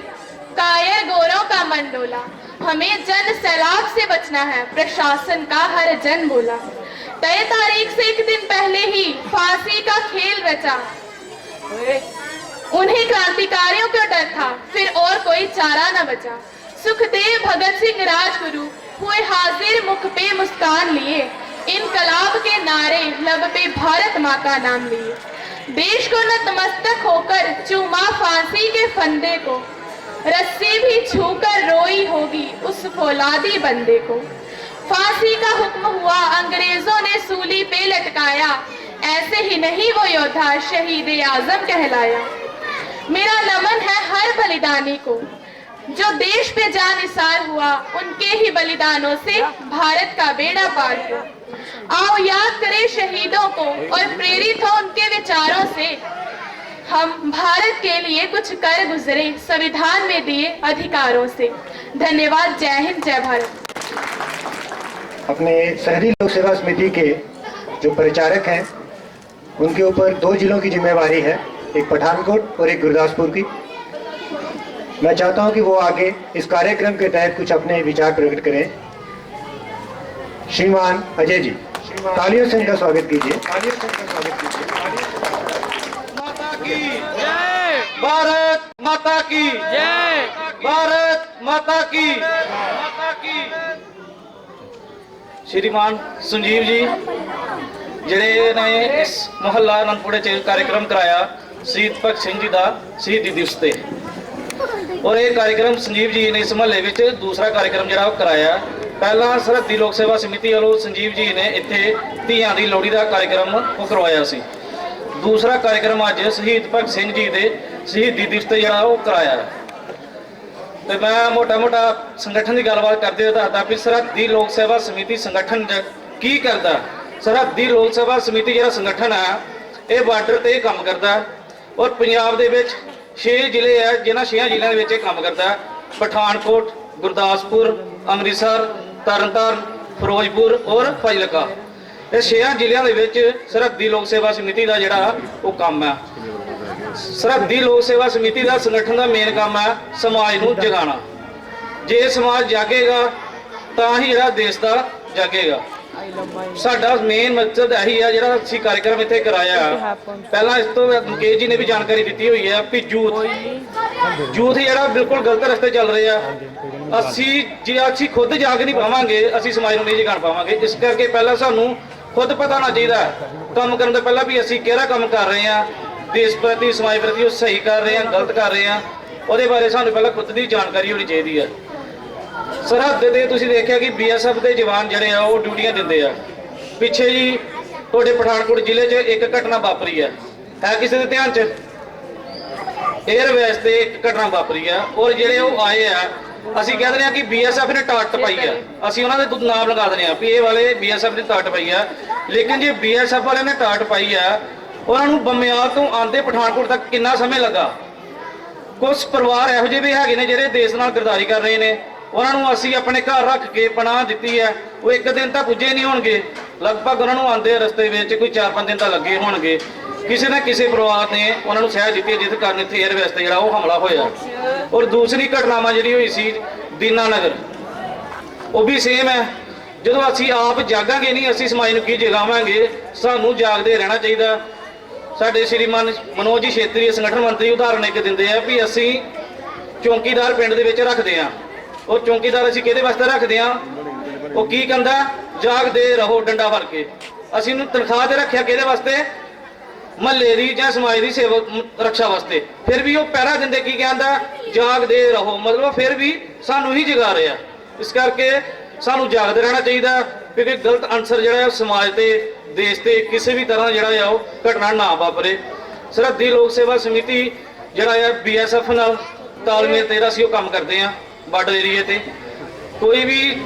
कायर गोरों का मन डोला। हमें जन सैलाब से बचना है, प्रशासन का हर जन बोला। तय तारीख से एक दिन पहले ही फांसी का खेल रचा। उन्हें क्रांतिकारियों का डर था, फिर और कोई चारा न बचा। सुखदेव भगत सिंह राजगुरु हुए हाजिर, मुख पे मुस्कान लिए। इनकलाब के नारे लब पे भारत माँ का नाम लिए। देश को नतमस्तक होकर चूमा फांसी के फंदे को, रस्सी भी छूकर रोई होगी उस फौलादी बंदे को। फांसी का हुक्म हुआ, अंग्रेजों ने सूली पे लटकाया। ऐसे ही नहीं वो योद्धा शहीद आजम कहलाया। मेरा नमन है हर बलिदानी को, जो देश पे जान निसार हुआ। उनके ही बलिदानों से भारत का बेड़ा पार हुआ। आओ याद करें शहीदों को और प्रेरित हो उनके विचारों से। हम भारत के लिए कुछ कर गुजरे, संविधान में दिए अधिकारों से। धन्यवाद। जय हिंद, जय भारत। अपने शहरी लोक सेवा समिति के जो परिचारक हैं, उनके ऊपर 2 जिलों की जिम्मेवारी है, एक पठानकोट और एक गुरदासपुर की। मैं चाहता हूं कि वो आगे इस कार्यक्रम के तहत कुछ अपने विचार प्रकट करें। श्रीमान अजय जी, तालियों से इनका स्वागत कीजिए। माता की जय, भारत माता की जय, भारत माता की माता की। श्रीमान संजीव जी ਜਿਹੜੇ ਨੇ ਇਸ ਮੁਹੱਲਾ ਆਨੰਦਪੁਰੇ ਚ कार्यक्रम कराया शहीद भगत सिंह जी का शहीदी दिवस ਤੇ। और ये कार्यक्रम संजीव जी ने इस महल्ले ਵਿੱਚ दूसरा कार्यक्रम ਜਿਹੜਾ ਉਹ कराया। ਪਹਿਲਾਂ ਸਰਹੱਦੀ ਲੋਕ ਸੇਵਾ ਸਮਿਤੀ ਵੱਲੋਂ संजीव जी ने ਇੱਥੇ ਧੀਆਂ ਦੀ ਲੋਹੜੀ ਦਾ कार्यक्रम ਉਹ ਕਰਵਾਇਆ ਸੀ। दूसरा कार्यक्रम ਅੱਜ शहीद भगत सिंह जी ਦੇ शहीदी दिवस ਤੇ ਜਿਹੜਾ ਉਹ कराया। ਤੇ ਮੈਂ ਮੋਟਾ ਸੰਗਠਨ ਦੀ ਗੱਲਬਾਤ ਕਰਦੇ ਹੋਏ ਦੱਸਦਾ ਵੀ ਸਰਹੱਦੀ ਲੋਕ ਸੇਵਾ ਸਮਿਤੀ ਸੰਗਠਨ ਕੀ ਕਰਦਾ। ਸਰਹੱਦੀ ਲੋਕ ਸੇਵਾ ਸਮਿਤੀ ਜਿਹੜਾ ਸੰਗਠਨ ਹੈ ਇਹ ਬਾਰਡਰ ਤੇ ਕੰਮ ਕਰਦਾ ਔਰ ਪੰਜਾਬ ਦੇ ਵਿੱਚ 6 ਜ਼ਿਲ੍ਹੇ ਹੈ, ਜਿਨ੍ਹਾਂ 6 ਜ਼ਿਲ੍ਹਿਆਂ ਦੇ ਵਿੱਚ ਇਹ ਕੰਮ ਕਰਦਾ। ਪਠਾਨਕੋਟ, ਗੁਰਦਾਸਪੁਰ, ਅੰਮ੍ਰਿਤਸਰ, ਤਰਨਤਾਰਨ, ਫਿਰੋਜ਼ਪੁਰ ਔਰ ਫਾਜ਼ਿਲਕਾ, ਇਹ 6 ਜ਼ਿਲ੍ਹਿਆਂ ਦੇ ਵਿੱਚ ਸਰਹੱਦੀ ਲੋਕ ਸੇਵਾ ਸਮਿਤੀ ਦਾ ਜਿਹੜਾ ਉਹ ਕੰਮ ਹੈ। ਸਰਹੱਦੀ ਲੋਕ ਸੇਵਾ ਸਮਿਤੀ ਦਾ ਸੰਗਠਨ ਦਾ ਮੇਨ ਕੰਮ ਹੈ ਸਮਾਜ ਨੂੰ ਜਗਾਉਣਾ। ਜੇ ਸਮਾਜ ਜਾਗੇਗਾ ਤਾਂ ਹੀ ਜਿਹੜਾ ਦੇਸ਼ ਦਾ ਜਾਗੇਗਾ। ਸਾਡਾ ਮੇਨ ਮਕਸਦ ਇਹੀ ਹੈ ਜਿਹੜਾ ਅਸੀਂ ਕਾਰਜਕ੍ਰਮ ਇੱਥੇ ਕਰਾਇਆ। ਪਹਿਲਾਂ ਇਸ ਤੋਂ ਮੁਕੇਸ਼ ਜੀ ਨੇ ਵੀ ਜਾਣਕਾਰੀ ਦਿੱਤੀ ਹੋਈ ਹੈ ਕਿ ਯੂਥ ਜਿਹੜਾ ਬਿਲਕੁਲ ਗਲਤ ਰਸਤੇ ਚੱਲ ਰਿਹਾ। ਅਸੀਂ ਖੁਦ ਜਾਗ ਨਹੀਂ ਪਾਵਾਂਗੇ, ਅਸੀਂ ਸਮਾਜ ਨੂੰ ਨਹੀਂ ਜਗਾਣ ਪਾਵਾਂਗੇ। ਇਸ ਕਰਕੇ ਪਹਿਲਾਂ ਸਾਨੂੰ ਖੁਦ ਪਤਾ ਹੋਣਾ ਚਾਹੀਦਾ ਕੰਮ ਕਰਨ ਤੋਂ ਪਹਿਲਾਂ ਵੀ ਅਸੀਂ ਕਿਹੜਾ ਕੰਮ ਕਰ ਰਹੇ ਹਾਂ, ਦੇਸ਼ ਪ੍ਰਤੀ ਸਮਾਜ ਪ੍ਰਤੀ ਉਹ ਸਹੀ ਕਰ ਰਹੇ ਹਾਂ ਗਲਤ ਕਰ ਰਹੇ ਹਾਂ, ਉਹਦੇ ਬਾਰੇ ਸਾਨੂੰ ਪਹਿਲਾਂ ਖੁਦ ਦੀ ਜਾਣਕਾਰੀ ਹੋਣੀ ਚਾਹੀਦੀ ਹੈ। ਸਰਹੱਦ ਤੇ ਤੁਸੀਂ ਦੇਖਿਆ ਕਿ BSF ਦੇ ਜਵਾਨ ਜਿਹੜੇ ਆ ਉਹ ਡਿਊਟੀਆਂ ਦਿੰਦੇ ਆ। ਪਿੱਛੇ ਜੀ ਤੁਹਾਡੇ ਪਠਾਨਕੋਟ ਜ਼ਿਲ੍ਹੇ 'ਚ ਇੱਕ ਘਟਨਾ ਵਾਪਰੀ ਹੈ ਕਿਸੇ ਦੇ ਧਿਆਨ 'ਚ? 에ਅਰਵੇਜ਼ ਤੇ ਇੱਕ ਘਟਨਾ ਵਾਪਰੀ ਆ ਔਰ ਜਿਹੜੇ ਉਹ ਆਏ ਆ, ਅਸੀਂ ਕਹਿ ਦਿੰਦੇ ਆ ਕਿ BSF ਨੇ ਟਾਟ ਪਾਈ ਆ। ਅਸੀਂ ਉਹਨਾਂ ਦੇ ਨਾਮ ਲਗਾ ਦਿੰਦੇ ਆ ਵੀ ਇਹ ਵਾਲੇ BSF ਨੇ ਟਾਟ ਪਾਈ ਆ। ਲੇਕਿਨ ਜੇ BSF ਵਾਲਿਆਂ ਨੇ ਟਾਟ ਪਾਈ ਆ, ਉਹਨਾਂ ਨੂੰ ਬਮਿਆਲ ਤੋਂ ਆਂਦੇ ਪਠਾਨਕੋਟ ਤੱਕ ਕਿੰਨਾ ਸਮੇਂ ਲੱਗਾ। ਕੁਝ ਪਰਿਵਾਰ ਇਹੋ ਜਿਹੇ ਵੀ ਹੈਗੇ ਨੇ ਜਿਹੜੇ ਦੇਸ਼ ਨਾਲ ਗਰਦਾਰੀ ਕਰ ਰਹੇ ਨੇ, ਉਹਨਾਂ ਨੂੰ ਅਸੀਂ ਆਪਣੇ ਘਰ ਰੱਖ ਕੇ ਪਨਾਹ ਦਿੱਤੀ ਹੈ। ਉਹ ਇੱਕ ਦਿਨ ਤਾਂ ਪੁੱਜੇ ਨਹੀਂ ਹੋਣਗੇ, ਲਗਭਗ ਉਹਨਾਂ ਨੂੰ ਆਂਦੇ ਰਸਤੇ ਵਿੱਚ ਕੋਈ 4-5 ਦਿਨ ਤਾਂ ਲੱਗੇ ਹੋਣਗੇ। ਕਿਸੇ ਨਾ ਕਿਸੇ ਪਰਿਵਾਰ ਨੇ ਉਹਨਾਂ ਨੂੰ ਸਹਿ ਦਿੱਤੀ ਜਿਸ ਕਾਰਨ ਇੱਥੇ 에ਅਰਵੇਜ਼ ਤੇ ਜਿਹੜਾ ਉਹ ਹਮਲਾ ਹੋਇਆ। ਔਰ ਦੂਸਰੀ ਘਟਨਾਵਾਂ ਜਿਹੜੀ ਹੋਈ ਸੀ ਦੀਨਾਨਗਰ, ਉਹ ਵੀ ਸੇਮ ਹੈ। ਜਦੋਂ ਅਸੀਂ ਆਪ ਜਾਗਾਂਗੇ ਨਹੀਂ, ਅਸੀਂ ਸਮਾਜ ਨੂੰ ਕੀ ਜਗਾਵਾਂਗੇ। ਸਾਨੂੰ ਜਾਗਦੇ ਰਹਿਣਾ ਚਾਹੀਦਾ। ਸਾਡੇ ਸ਼੍ਰੀਮਾਨ ਮਨੋਜ ਜੀ ਛੇਤਰੀ ਸੰਗਠਨ ਮੰਤਰੀ ਉਦਾਹਰਨ ਇੱਕ ਦਿੰਦੇ ਆ ਵੀ ਅਸੀਂ ਚੌਂਕੀਦਾਰ ਪਿੰਡ ਦੇ ਵਿੱਚ ਰੱਖਦੇ ਆ। ਉਹ ਚੌਂਕੀਦਾਰ ਅਸੀਂ ਕਿਹਦੇ ਵਾਸਤੇ ਰੱਖਦੇ ਆ? ਉਹ ਕੀ ਕਹਿੰਦਾ? ਜਾਗਦੇ ਰਹੋ ਡੰਡਾ ਫੜ ਕੇ। ਅਸੀਂ ਉਹਨੂੰ ਤਨਖਾਹ ਤੇ ਰੱਖਿਆ ਕਿਹਦੇ ਵਾਸਤੇ? ਮਹੱਲੇ ਦੀ ਜਾਂ ਸਮਾਜ ਦੀ ਸੇਵਾ ਰੱਖਿਆ ਵਾਸਤੇ। ਫਿਰ ਵੀ ਉਹ ਪਹਿਰਾ ਦਿੰਦੇ ਕੀ ਕਹਿੰਦਾ? ਜਾਗਦੇ ਰਹੋ। ਮਤਲਬ ਫਿਰ ਵੀ ਸਾਨੂੰ ਹੀ ਜਗਾ ਰਿਹਾ। ਇਸ ਕਰਕੇ ਸਾਨੂੰ ਜਾਗਦੇ ਰਹਿਣਾ ਚਾਹੀਦਾ ਕਿਉਂਕਿ ਗਲਤ ਅਨਸਰ ਜਿਹੜਾ ਸਮਾਜ ਤੇ ਦੇਸ਼ ਤੇ ਕਿਸੇ ਵੀ ਤਰ੍ਹਾਂ ਜਿਹੜਾ ਆ ਉਹ ਘਟਨਾ ਨਾ ਵਾਪਰੇ। ਸਰਹੱਦੀ ਲੋਕ ਸੇਵਾ ਸਮਿਤੀ ਜਿਹੜਾ ਆ BSF ਨਾਲ ਤਾਲਮੇਲ ਤੇ ਅਸੀਂ ਉਹ ਕੰਮ ਕਰਦੇ ਆ। ਬਾਰਡਰ ਏਰੀਏ ਤੇ ਕੋਈ ਵੀ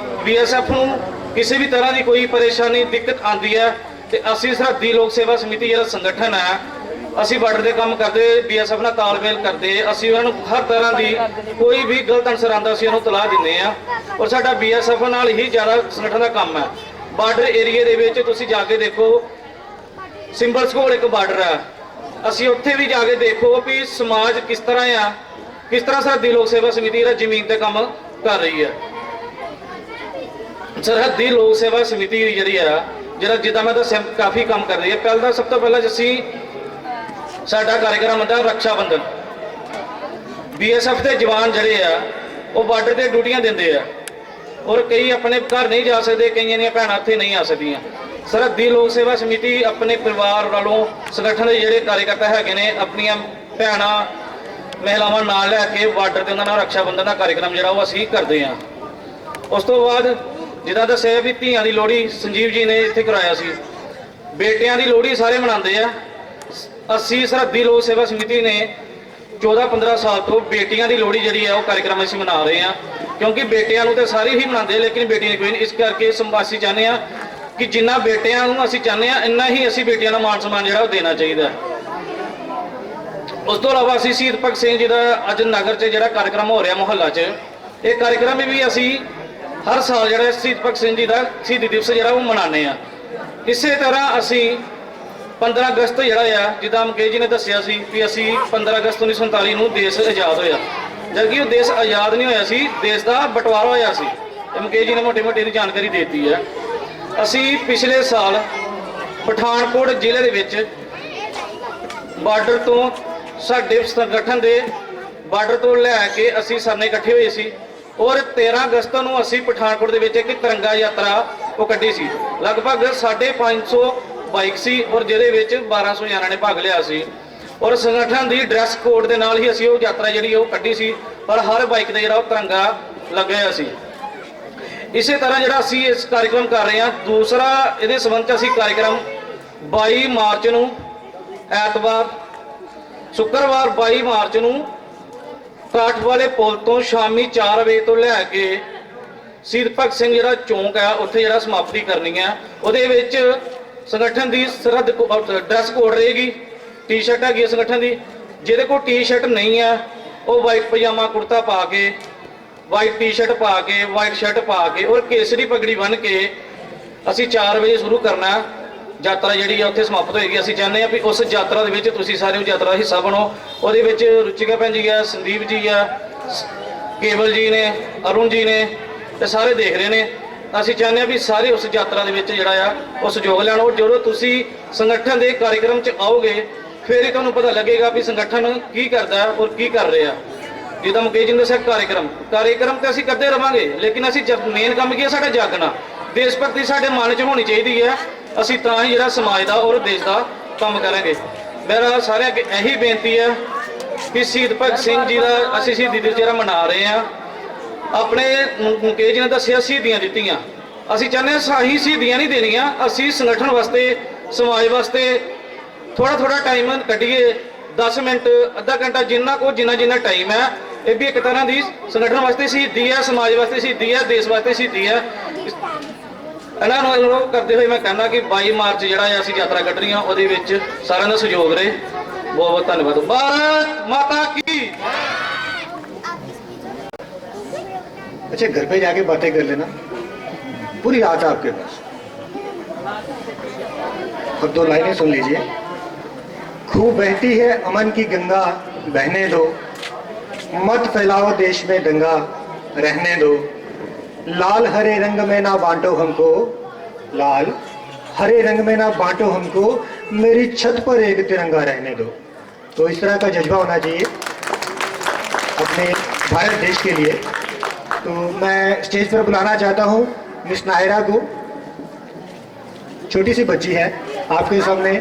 BSF ਨੂੰ ਕਿਸੇ ਵੀ ਤਰ੍ਹਾਂ ਦੀ ਕੋਈ ਪਰੇਸ਼ਾਨੀ ਦਿੱਕਤ ਆਉਂਦੀ ਹੈ ਤੇ ਅਸੀਂ ਸਰਹੱਦੀ ਲੋਕ ਸੇਵਾ ਸਮਿਤੀ ਜਿਹੜਾ ਸੰਗਠਨ ਹੈ, ਅਸੀਂ ਬਾਰਡਰ ਦੇ ਕੰਮ ਕਰਦੇ, BSF ਨਾਲ ਤਾਲਮੇਲ ਕਰਦੇ। ਅਸੀਂ ਉਹਨਾਂ ਨੂੰ ਹਰ ਤਰ੍ਹਾਂ ਦੀ ਕੋਈ ਵੀ ਗਲਤ ਅਨਸਰ ਆਉਂਦਾ ਅਸੀਂ ਉਹਨੂੰ ਤਲਾਹ ਦਿੰਦੇ ਆ। ਔਰ ਸਾਡਾ BSF ਨਾਲ ਹੀ ਜ਼ਿਆਦਾ ਸੰਗਠਨ ਦਾ ਕੰਮ ਹੈ। ਬਾਰਡਰ ਏਰੀਏ ਦੇ ਵਿੱਚ ਤੁਸੀਂ ਜਾ ਕੇ ਦੇਖੋ, ਸਿੰਬਲਸ ਕੋਲ ਇੱਕ ਬਾਰਡਰ ਹੈ, ਅਸੀਂ ਉੱਥੇ ਵੀ ਜਾ ਕੇ ਦੇਖੋ ਵੀ ਸਮਾਜ ਕਿਸ ਤਰ੍ਹਾਂ ਸਰਹੱਦੀ ਲੋਕ ਸੇਵਾ ਸਮਿਤੀ ਜਿਹੜਾ ਜ਼ਮੀਨ ਤੇ ਕੰਮ ਕਰ ਰਹੀ ਹੈ। ਸਰਹੱਦੀ ਲੋਕ ਸੇਵਾ ਸਮਿਤੀ ਜਿਹੜੀ ਆ ਜਿਹੜਾ ਜਿੱਦਾਂ ਮੈਂ ਦੱਸਿਆ ਕਾਫੀ ਕੰਮ ਕਰ ਰਹੀ ਹੈ। ਪਹਿਲਾਂ ਸਭ ਤੋਂ ਪਹਿਲਾਂ ਅਸੀਂ ਸਾਡਾ ਕਾਰਜਕ੍ਰਮ ਹੁੰਦਾ ਰੱਖਿਆ ਬੰਧਨ। BSF ਦੇ ਜਵਾਨ ਜਿਹੜੇ ਆ ਉਹ ਬਾਰਡਰ ਤੇ ਡਿਊਟੀਆਂ ਦਿੰਦੇ ਆ ਔਰ ਕਈ ਆਪਣੇ ਘਰ ਨਹੀਂ ਜਾ ਸਕਦੇ, ਕਈਆਂ ਦੀਆਂ ਭੈਣਾਂ ਇੱਥੇ ਨਹੀਂ ਆ ਸਕਦੀਆਂ। ਸਰਹੱਦੀ ਲੋਕ ਸੇਵਾ ਸਮਿਤੀ ਆਪਣੇ ਪਰਿਵਾਰ ਵੱਲੋਂ ਸੰਗਠਨ ਦੇ ਜਿਹੜੇ ਕਾਰਜਕਰਤਾ ਹੈਗੇ ਨੇ ਆਪਣੀਆਂ ਭੈਣਾਂ ਮਹਿਲਾਵਾਂ ਨਾਲ ਲੈ ਕੇ ਬਾਰਡਰ ਤੇ ਉਹਨਾਂ ਨਾਲ ਰੱਖਿਆ ਬੰਧਨ ਦਾ ਕਾਰਜਕ੍ਰਮ ਜਿਹੜਾ ਉਹ ਅਸੀਂ ਕਰਦੇ ਹਾਂ। ਉਸ ਤੋਂ ਬਾਅਦ ਜਿੱਦਾਂ ਦੱਸਿਆ ਵੀ ਧੀਆਂ ਦੀ ਲੋਹੜੀ ਸੰਜੀਵ ਜੀ ਨੇ ਇੱਥੇ ਕਰਾਇਆ ਸੀ, ਬੇਟਿਆਂ ਦੀ ਲੋਹੜੀ ਸਾਰੇ ਮਨਾਉਂਦੇ ਆ। ਅਸੀਂ ਸਰਹੱਦੀ ਲੋਕ ਸੇਵਾ ਸਮਿਤੀ ਨੇ 14-15 ਸਾਲ ਤੋਂ ਬੇਟੀਆਂ ਦੀ ਲੋਹੜੀ ਜਿਹੜੀ ਹੈ ਉਹ ਕਾਰਜਕ੍ਰਮ ਅਸੀਂ ਮਨਾ ਰਹੇ ਹਾਂ, ਕਿਉਂਕਿ ਬੇਟਿਆਂ ਨੂੰ ਤਾਂ ਸਾਰੇ ਹੀ ਮਨਾਉਂਦੇ ਲੇਕਿਨ ਬੇਟੀ ਨਹੀਂ ਕੋਈ ਨਹੀਂ। ਇਸ ਕਰਕੇ ਅਸੀਂ ਚਾਹੁੰਦੇ ਹਾਂ ਕਿ ਜਿੰਨਾ ਬੇਟਿਆਂ ਨੂੰ ਅਸੀਂ ਚਾਹੁੰਦੇ ਹਾਂ ਇੰਨਾ ਹੀ ਅਸੀਂ ਬੇਟੀਆਂ ਦਾ ਮਾਣ ਸਨਮਾਨ ਜਿਹੜਾ ਉਹ ਦੇਣਾ ਚਾਹੀਦਾ। ਉਸ ਤੋਂ ਇਲਾਵਾ ਅਸੀਂ ਸ਼ਹੀਦ ਭਗਤ ਸਿੰਘ ਜੀ ਦਾ ਅੱਜ ਨਗਰ 'ਚ ਜਿਹੜਾ ਕਾਰਜਕ੍ਰਮ ਹੋ ਰਿਹਾ ਮੁਹੱਲਾ 'ਚ, ਇਹ ਕਾਰਜਕ੍ਰਮ ਵੀ ਅਸੀਂ ਹਰ ਸਾਲ ਜਿਹੜਾ ਸ਼ਹੀਦ ਭਗਤ ਸਿੰਘ ਜੀ ਦਾ ਸ਼ਹੀਦੀ ਦਿਵਸ ਜਿਹੜਾ ਉਹ ਮਨਾਉਂਦੇ ਆ। ਇਸੇ ਤਰ੍ਹਾਂ ਅਸੀਂ 15 ਅਗਸਤ ਜਿਹੜਾ ਆ ਜਿੱਦਾਂ ਮੁਕੇਸ਼ ਜੀ ਨੇ ਦੱਸਿਆ ਸੀ ਵੀ ਅਸੀਂ 15 ਅਗਸਤ 1947 ਨੂੰ ਦੇਸ਼ ਆਜ਼ਾਦ ਹੋਇਆ, ਜਦਕਿ ਉਹ ਦੇਸ਼ ਆਜ਼ਾਦ ਨਹੀਂ ਹੋਇਆ ਸੀ, ਦੇਸ਼ ਦਾ ਬਟਵਾਰਾ ਹੋਇਆ ਸੀ। ਤੇ ਮੁਕੇਸ਼ ਜੀ ਨੇ ਮੋਟੀ ਦੀ ਜਾਣਕਾਰੀ ਦੇ ਦਿੱਤੀ ਹੈ। ਅਸੀਂ ਪਿਛਲੇ ਸਾਲ ਪਠਾਨਕੋਟ ਜ਼ਿਲ੍ਹੇ ਦੇ ਵਿੱਚ ਬਾਰਡਰ ਤੋਂ ਸਾਡੇ ਸੰਗਠਨ ਦੇ ਬਾਰਡਰ ਤੋਂ ਲੈ ਕੇ ਅਸੀਂ ਸਰਨੇ ਇਕੱਠੇ ਹੋਏ ਸੀ ਔਰ 13 ਅਗਸਤ ਨੂੰ ਅਸੀਂ ਪਠਾਨਕੋਟ ਦੇ ਵਿੱਚ ਇੱਕ ਤਿਰੰਗਾ ਯਾਤਰਾ ਉਹ ਕੱਢੀ ਸੀ। ਲਗਭਗ 550 ਬਾਈਕ ਸੀ ਔਰ ਜਿਹਦੇ ਵਿੱਚ 1200 ਜਣਾਂ ਨੇ ਭਾਗ ਲਿਆ ਸੀ ਔਰ ਸੰਗਠਨ ਦੀ ਡਰੈਸ ਕੋਡ ਦੇ ਨਾਲ ਹੀ ਅਸੀਂ ਉਹ ਯਾਤਰਾ ਜਿਹੜੀ ਉਹ ਕੱਢੀ ਸੀ, ਪਰ ਹਰ ਬਾਈਕ ਤੇ ਜਿਹੜਾ ਉਹ ਤਿਰੰਗਾ ਲੱਗਿਆ ਹੋਇਆ ਸੀ। ਇਸੇ ਤਰ੍ਹਾਂ ਜਿਹੜਾ ਅਸੀਂ ਇਸ ਕਾਰਜਕ੍ਰਮ ਕਰ ਰਹੇ ਹਾਂ, ਦੂਸਰਾ ਇਹਦੇ ਸੰਬੰਧ 'ਚ ਅਸੀਂ ਕਾਰਜਕ੍ਰਮ 22 ਮਾਰਚ ਨੂੰ ਐਤਵਾਰ ਸ਼ੁੱਕਰਵਾਰ 22 ਮਾਰਚ ਨੂੰ ਕਾਠ ਵਾਲੇ ਪੁਲ ਤੋਂ ਸ਼ਾਮੀ 4 ਵਜੇ ਤੋਂ ਲੈ ਕੇ ਸ਼ਹੀਦ ਭਗਤ ਸਿੰਘ ਜਿਹੜਾ ਚੌਂਕ ਆ ਉੱਥੇ ਜਿਹੜਾ ਸਮਾਪਤੀ ਕਰਨੀ ਆ। ਉਹਦੇ ਵਿੱਚ ਸੰਗਠਨ ਦੀ ਸਰਹੱਦ ਡਰੈਸ ਕੋਡ ਰਹੇਗੀ, ਟੀ-ਸ਼ਰਟ ਹੈਗੀ ਸੰਗਠਨ ਦੀ। ਜਿਹਦੇ ਕੋਲ ਟੀ-ਸ਼ਰਟ ਨਹੀਂ ਆ ਉਹ ਵਾਈਟ ਪਜਾਮਾ ਕੁੜਤਾ ਪਾ ਕੇ, ਵਾਈਟ ਟੀ-ਸ਼ਰਟ ਪਾ ਕੇ, ਵਾਈਟ ਸ਼ਰਟ ਪਾ ਕੇ ਔਰ ਕੇਸਰੀ ਪਗੜੀ ਬੰਨ੍ਹ ਕੇ ਅਸੀਂ 4 ਵਜੇ ਸ਼ੁਰੂ ਕਰਨਾ। ਯਾਤਰਾ ਜਿਹੜੀ ਆ ਉੱਥੇ ਸਮਾਪਤ ਹੋਏਗੀ। ਅਸੀਂ ਚਾਹੁੰਦੇ ਹਾਂ ਵੀ ਉਸ ਯਾਤਰਾ ਦੇ ਵਿੱਚ ਤੁਸੀਂ ਸਾਰੇ ਉਹ ਯਾਤਰਾ ਦਾ ਹਿੱਸਾ ਬਣੋ। ਉਹਦੇ ਵਿੱਚ ਰੁਚਿਕਾ ਭੈਣ ਜੀ ਆ, ਸੰਦੀਪ ਜੀ ਆ, ਕੇਵਲ ਜੀ ਨੇ, ਅਰੁਣ ਜੀ ਨੇ ਤੇ ਸਾਰੇ ਦੇਖ ਰਹੇ ਨੇ। ਅਸੀਂ ਚਾਹੁੰਦੇ ਹਾਂ ਵੀ ਸਾਰੇ ਉਸ ਯਾਤਰਾ ਦੇ ਵਿੱਚ ਜਿਹੜਾ ਆ ਉਹ ਸਹਿਯੋਗ ਲੈਣ ਔਰ ਜਦੋਂ ਤੁਸੀਂ ਸੰਗਠਨ ਦੇ ਕਾਰਜਕ੍ਰਮ 'ਚ ਆਓਗੇ ਫਿਰ ਹੀ ਤੁਹਾਨੂੰ ਪਤਾ ਲੱਗੇਗਾ ਵੀ ਸੰਗਠਨ ਕੀ ਕਰਦਾ ਔਰ ਕੀ ਕਰ ਰਿਹਾ। ਜਿੱਦਾਂ ਮੁਕੇਸ਼ ਜੀ ਨੇ ਦੱਸਿਆ ਕਾਰਜਕ੍ਰਮ ਤੇ ਅਸੀਂ ਕਰਦੇ ਰਵਾਂਗੇ, ਲੇਕਿਨ ਅਸੀਂ ਮੇਨ ਕੰਮ ਕੀ ਹੈ ਸਾਡਾ ਜਾਗਣਾ, ਦੇਸ਼ ਭਗਤੀ ਸਾਡੇ ਮਨ 'ਚ ਹੋਣੀ ਚਾਹੀਦੀ ਹੈ। ਅਸੀਂ ਤਾਂ ਹੀ ਜਿਹੜਾ ਸਮਾਜ ਦਾ ਔਰ ਦੇਸ਼ ਦਾ ਕੰਮ ਕਰਾਂਗੇ। ਮੇਰਾ ਸਾਰਿਆਂ ਅੱਗੇ ਇਹੀ ਬੇਨਤੀ ਹੈ ਕਿ ਸ਼ਹੀਦ ਭਗਤ ਸਿੰਘ ਜੀ ਦਾ ਅਸੀਂ ਸ਼ਹੀਦੀ ਦਿਵਸ ਜਿਹੜਾ ਮਨਾ ਰਹੇ ਹਾਂ, ਆਪਣੇ ਮੁਕੇਸ਼ ਜੀ ਨੇ ਦੱਸਿਆ ਸ਼ਹੀਦੀਆਂ ਦਿੱਤੀਆਂ। ਅਸੀਂ ਚਾਹੁੰਦੇ ਹਾਂ ਸਾਹੀ ਸ਼ਹੀਦੀਆਂ ਨਹੀਂ ਦੇਣੀਆਂ, ਅਸੀਂ ਸੰਗਠਨ ਵਾਸਤੇ ਸਮਾਜ ਵਾਸਤੇ ਥੋੜਾ ਟਾਈਮ ਕੱਢੀਏ, 10 ਮਿੰਟ ਅੱਧਾ ਘੰਟਾ ਜਿੰਨਾ ਟਾਈਮ ਹੈ। ਇਹ ਵੀ ਇੱਕ ਤਰ੍ਹਾਂ ਦੀ ਸੰਗਠਨ ਵਾਸਤੇ ਸ਼ਹੀਦੀ ਹੈ, ਸਮਾਜ ਵਾਸਤੇ ਸ਼ਹੀਦੀ ਹੈ, ਦੇਸ਼ ਵਾਸਤੇ ਸ਼ਹੀਦੀ ਹੈ। ਇਹਨਾਂ ਨੂੰ ਕਰਦੇ ਹੋਏ ਮੈਂ ਕਹਿੰਦਾ ਕਿ 22 ਮਾਰਚ ਜਿਹੜਾ ਅਸੀਂ ਯਾਤਰਾ ਕੱਢ ਰਹੀ ਹਾਂ ਉਹਦੇ ਵਿੱਚ ਸਾਰਿਆਂ ਦਾ ਸਹਿਯੋਗ ਰਹੇ। बहुत बहुत धन्यवाद। भारत माता की। अच्छा, घर पे जाके बातें कर लेना, पूरी रात आपके पास। अब 2 लाइनें सुन लीजिए। खूब बहती है अमन की गंगा, बहने दो, मत फैलाओ देश में दंगा, रहने दो। लाल हरे रंग में ना बांटो हमको, लाल हरे रंग में ना बांटो हमको, मेरी छत पर एक तिरंगा रहने दो। तो इस तरह का जज्बा होना चाहिए अपने भारत देश के लिए। तो मैं स्टेज पर बुलाना चाहता हूँ मिस नायरा को। छोटी सी बच्ची है आपके सामने।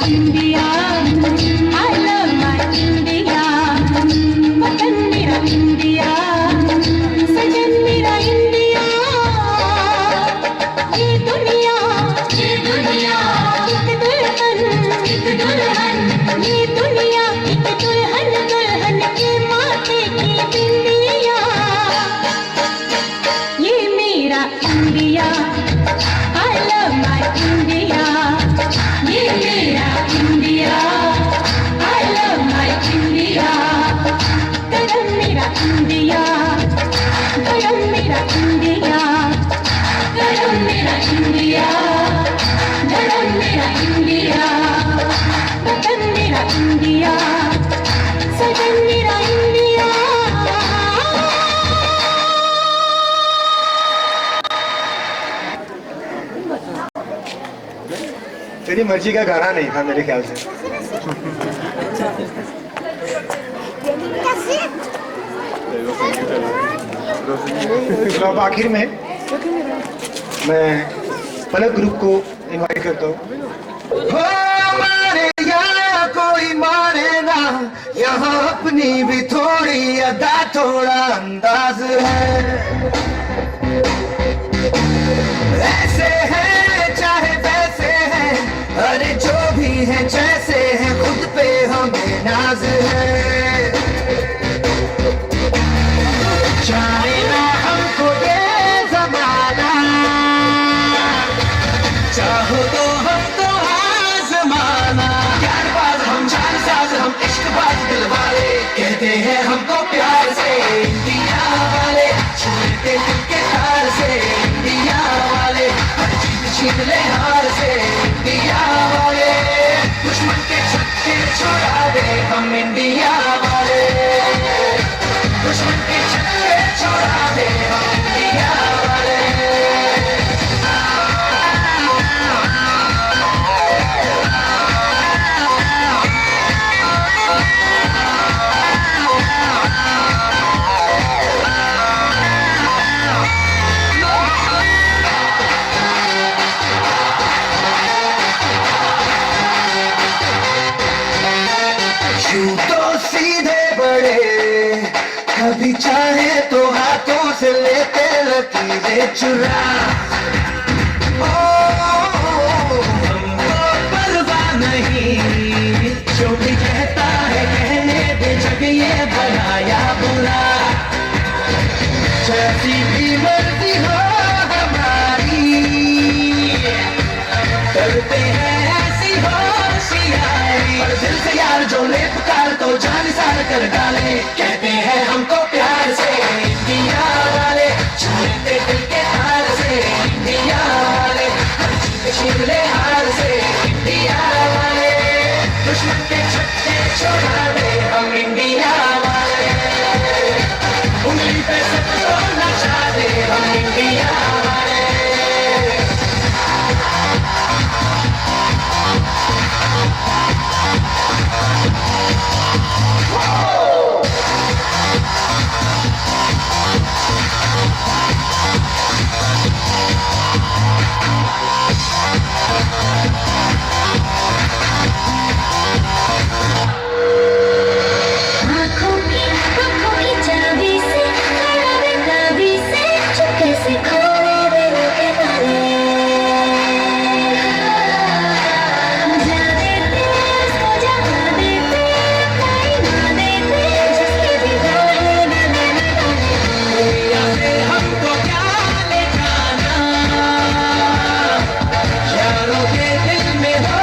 India, I love my India, वतन मेरा इंडिया, सजन मेरा इंडिया। ये दुनिया एक दुल्हन, ये दुनिया एक दुल्हन के माथे की बिंदिया। इंडिया, सजन मेरा इंडिया। तेरी मर्जी का गाना नहीं था मेरे ख्याल से। तो अब आखिर में मैं पलक ग्रुप को इनवाइट करता हूँ। हो मारे यहाँ कोई मारे ना, यहाँ अपनी भी थोड़ी अदा थोड़ा अंदाज है। ऐसे है चाहे वैसे है, अरे जो भी है जैसे है, खुद पे हमें नाज है। जाने ना हमको ये जमाना, चाहो तो हमको आजमाना। प्यारबाज हम, जानसाज हम, इश्कबाज दिल वाले, कहते हैं हमको प्यार से इंडिया वाले, छूते दिल के तार से इंडिया वाले, हर जीत छीन ले हार से इंडिया वाले, दुश्मन के छक्के छुड़ा दे हम इंडिया वाले, दुश्मन के छक्के छुड़ा दे हम इंडिया वाले। यूं तो सीधे बड़े, कभी चाहे तो हाथों से लेते लकीरें चुरा। हमको परवाह नहीं, जो भी कहता है कहने दे, जग ये भला या बुरा। जैसी भी मर्जी हो हमारी, करते हैं ऐसी होशियारी। और दिल से यार जो ले पुकार तो जान सार कर डाले, कहते हैं हमको प्यार से इंडिया वाले, छूते दिल के हार से इंडिया वाले, हर जीत छीन ले हार से इंडिया वाले, दुश्मन के छक्के छुड़ा दे हम इंडिया वाले, उंगली पे सबको नचा दे हम इंडिया वाले। आँखों की चाबी से, कभी से चुपके से खोले दिल के ताले, जा देते उसको जगा देते, कहीं ना देते जिसके दीवाने बने निकाले। या फिर हमको क्या ले जाना, यारों के दिल में हो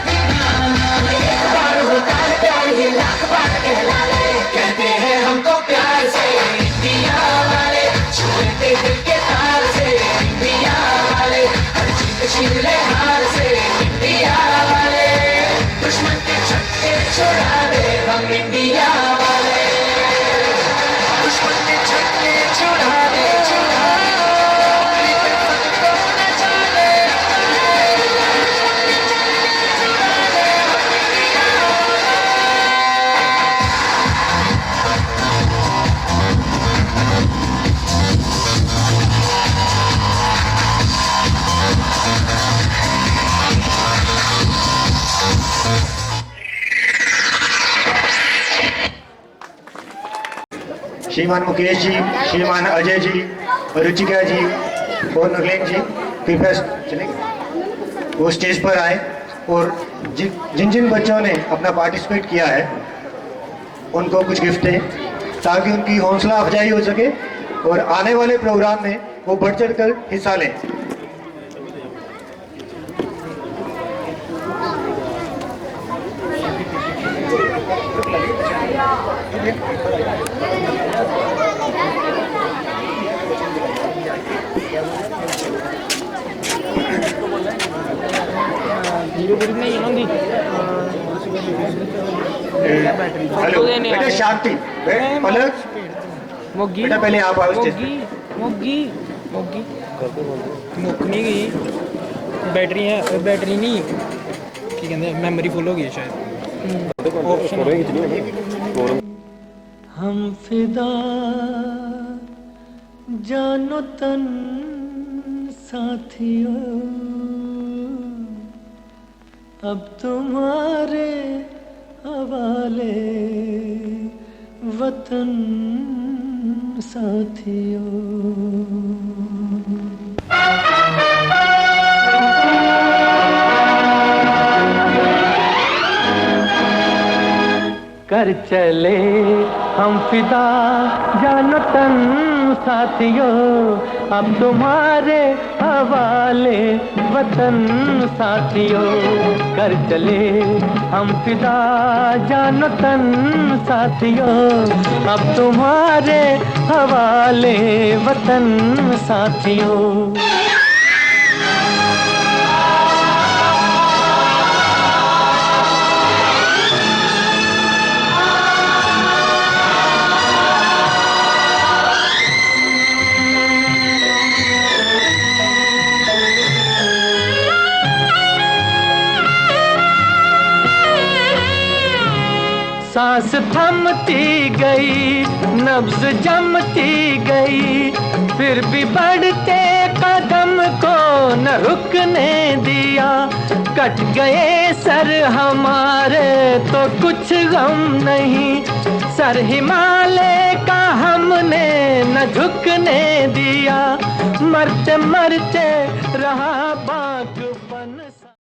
दीवाना। एक बार होता है प्यार ये लाख बार कहला ले, कहते हैं हमको प्यार से इंडिया वाले, छूते दिल के तार से इंडिया वाले, हर जीत छीन ले हार से इंडिया वाले, दुश्मन के छक्के छुड़ा दे हम इंडिया वाले, दुश्मन के छक्के छुड़ा दे, छुड़ा दे। श्रीमान मुकेश जी, श्रीमान अजय जी, रुचिका जी और नगलेन जी कृपया चलेंगे, वो स्टेज पर आए और जिन जिन बच्चों ने अपना पार्टिसिपेट किया है उनको कुछ गिफ्ट दें, ताकि उनकी हौसला अफजाई हो सके और आने वाले प्रोग्राम में वो बढ़ चढ़ कर हिस्सा लें। हेलो बेटा शांति। पलक मोगी बेटा पहले आप आओ स्टेज पे। मोगी मोगी मुक नहीं गई बैटरी है बैटरी नहीं की कहते मैमोरी फुल हो गई है शायद ऑप्शन हम फिदा जानो तन साथियों अब तुम्हारे हवाले वतन साथियों। कर चले हम फिदा जानो तन साथियों अब तुम्हारे हवाले वतन साथियों। कर चले हम फिदा जानो तन साथियों अब तुम्हारे हवाले वतन साथियों। सांस थमती गई नब्ज जमती गई फिर भी बढ़ते कदम को न रुकने दिया। कट गए सर हमारे तो कुछ गम नहीं सर हिमालय का हमने न झुकने दिया। मरते मरते रहा बाक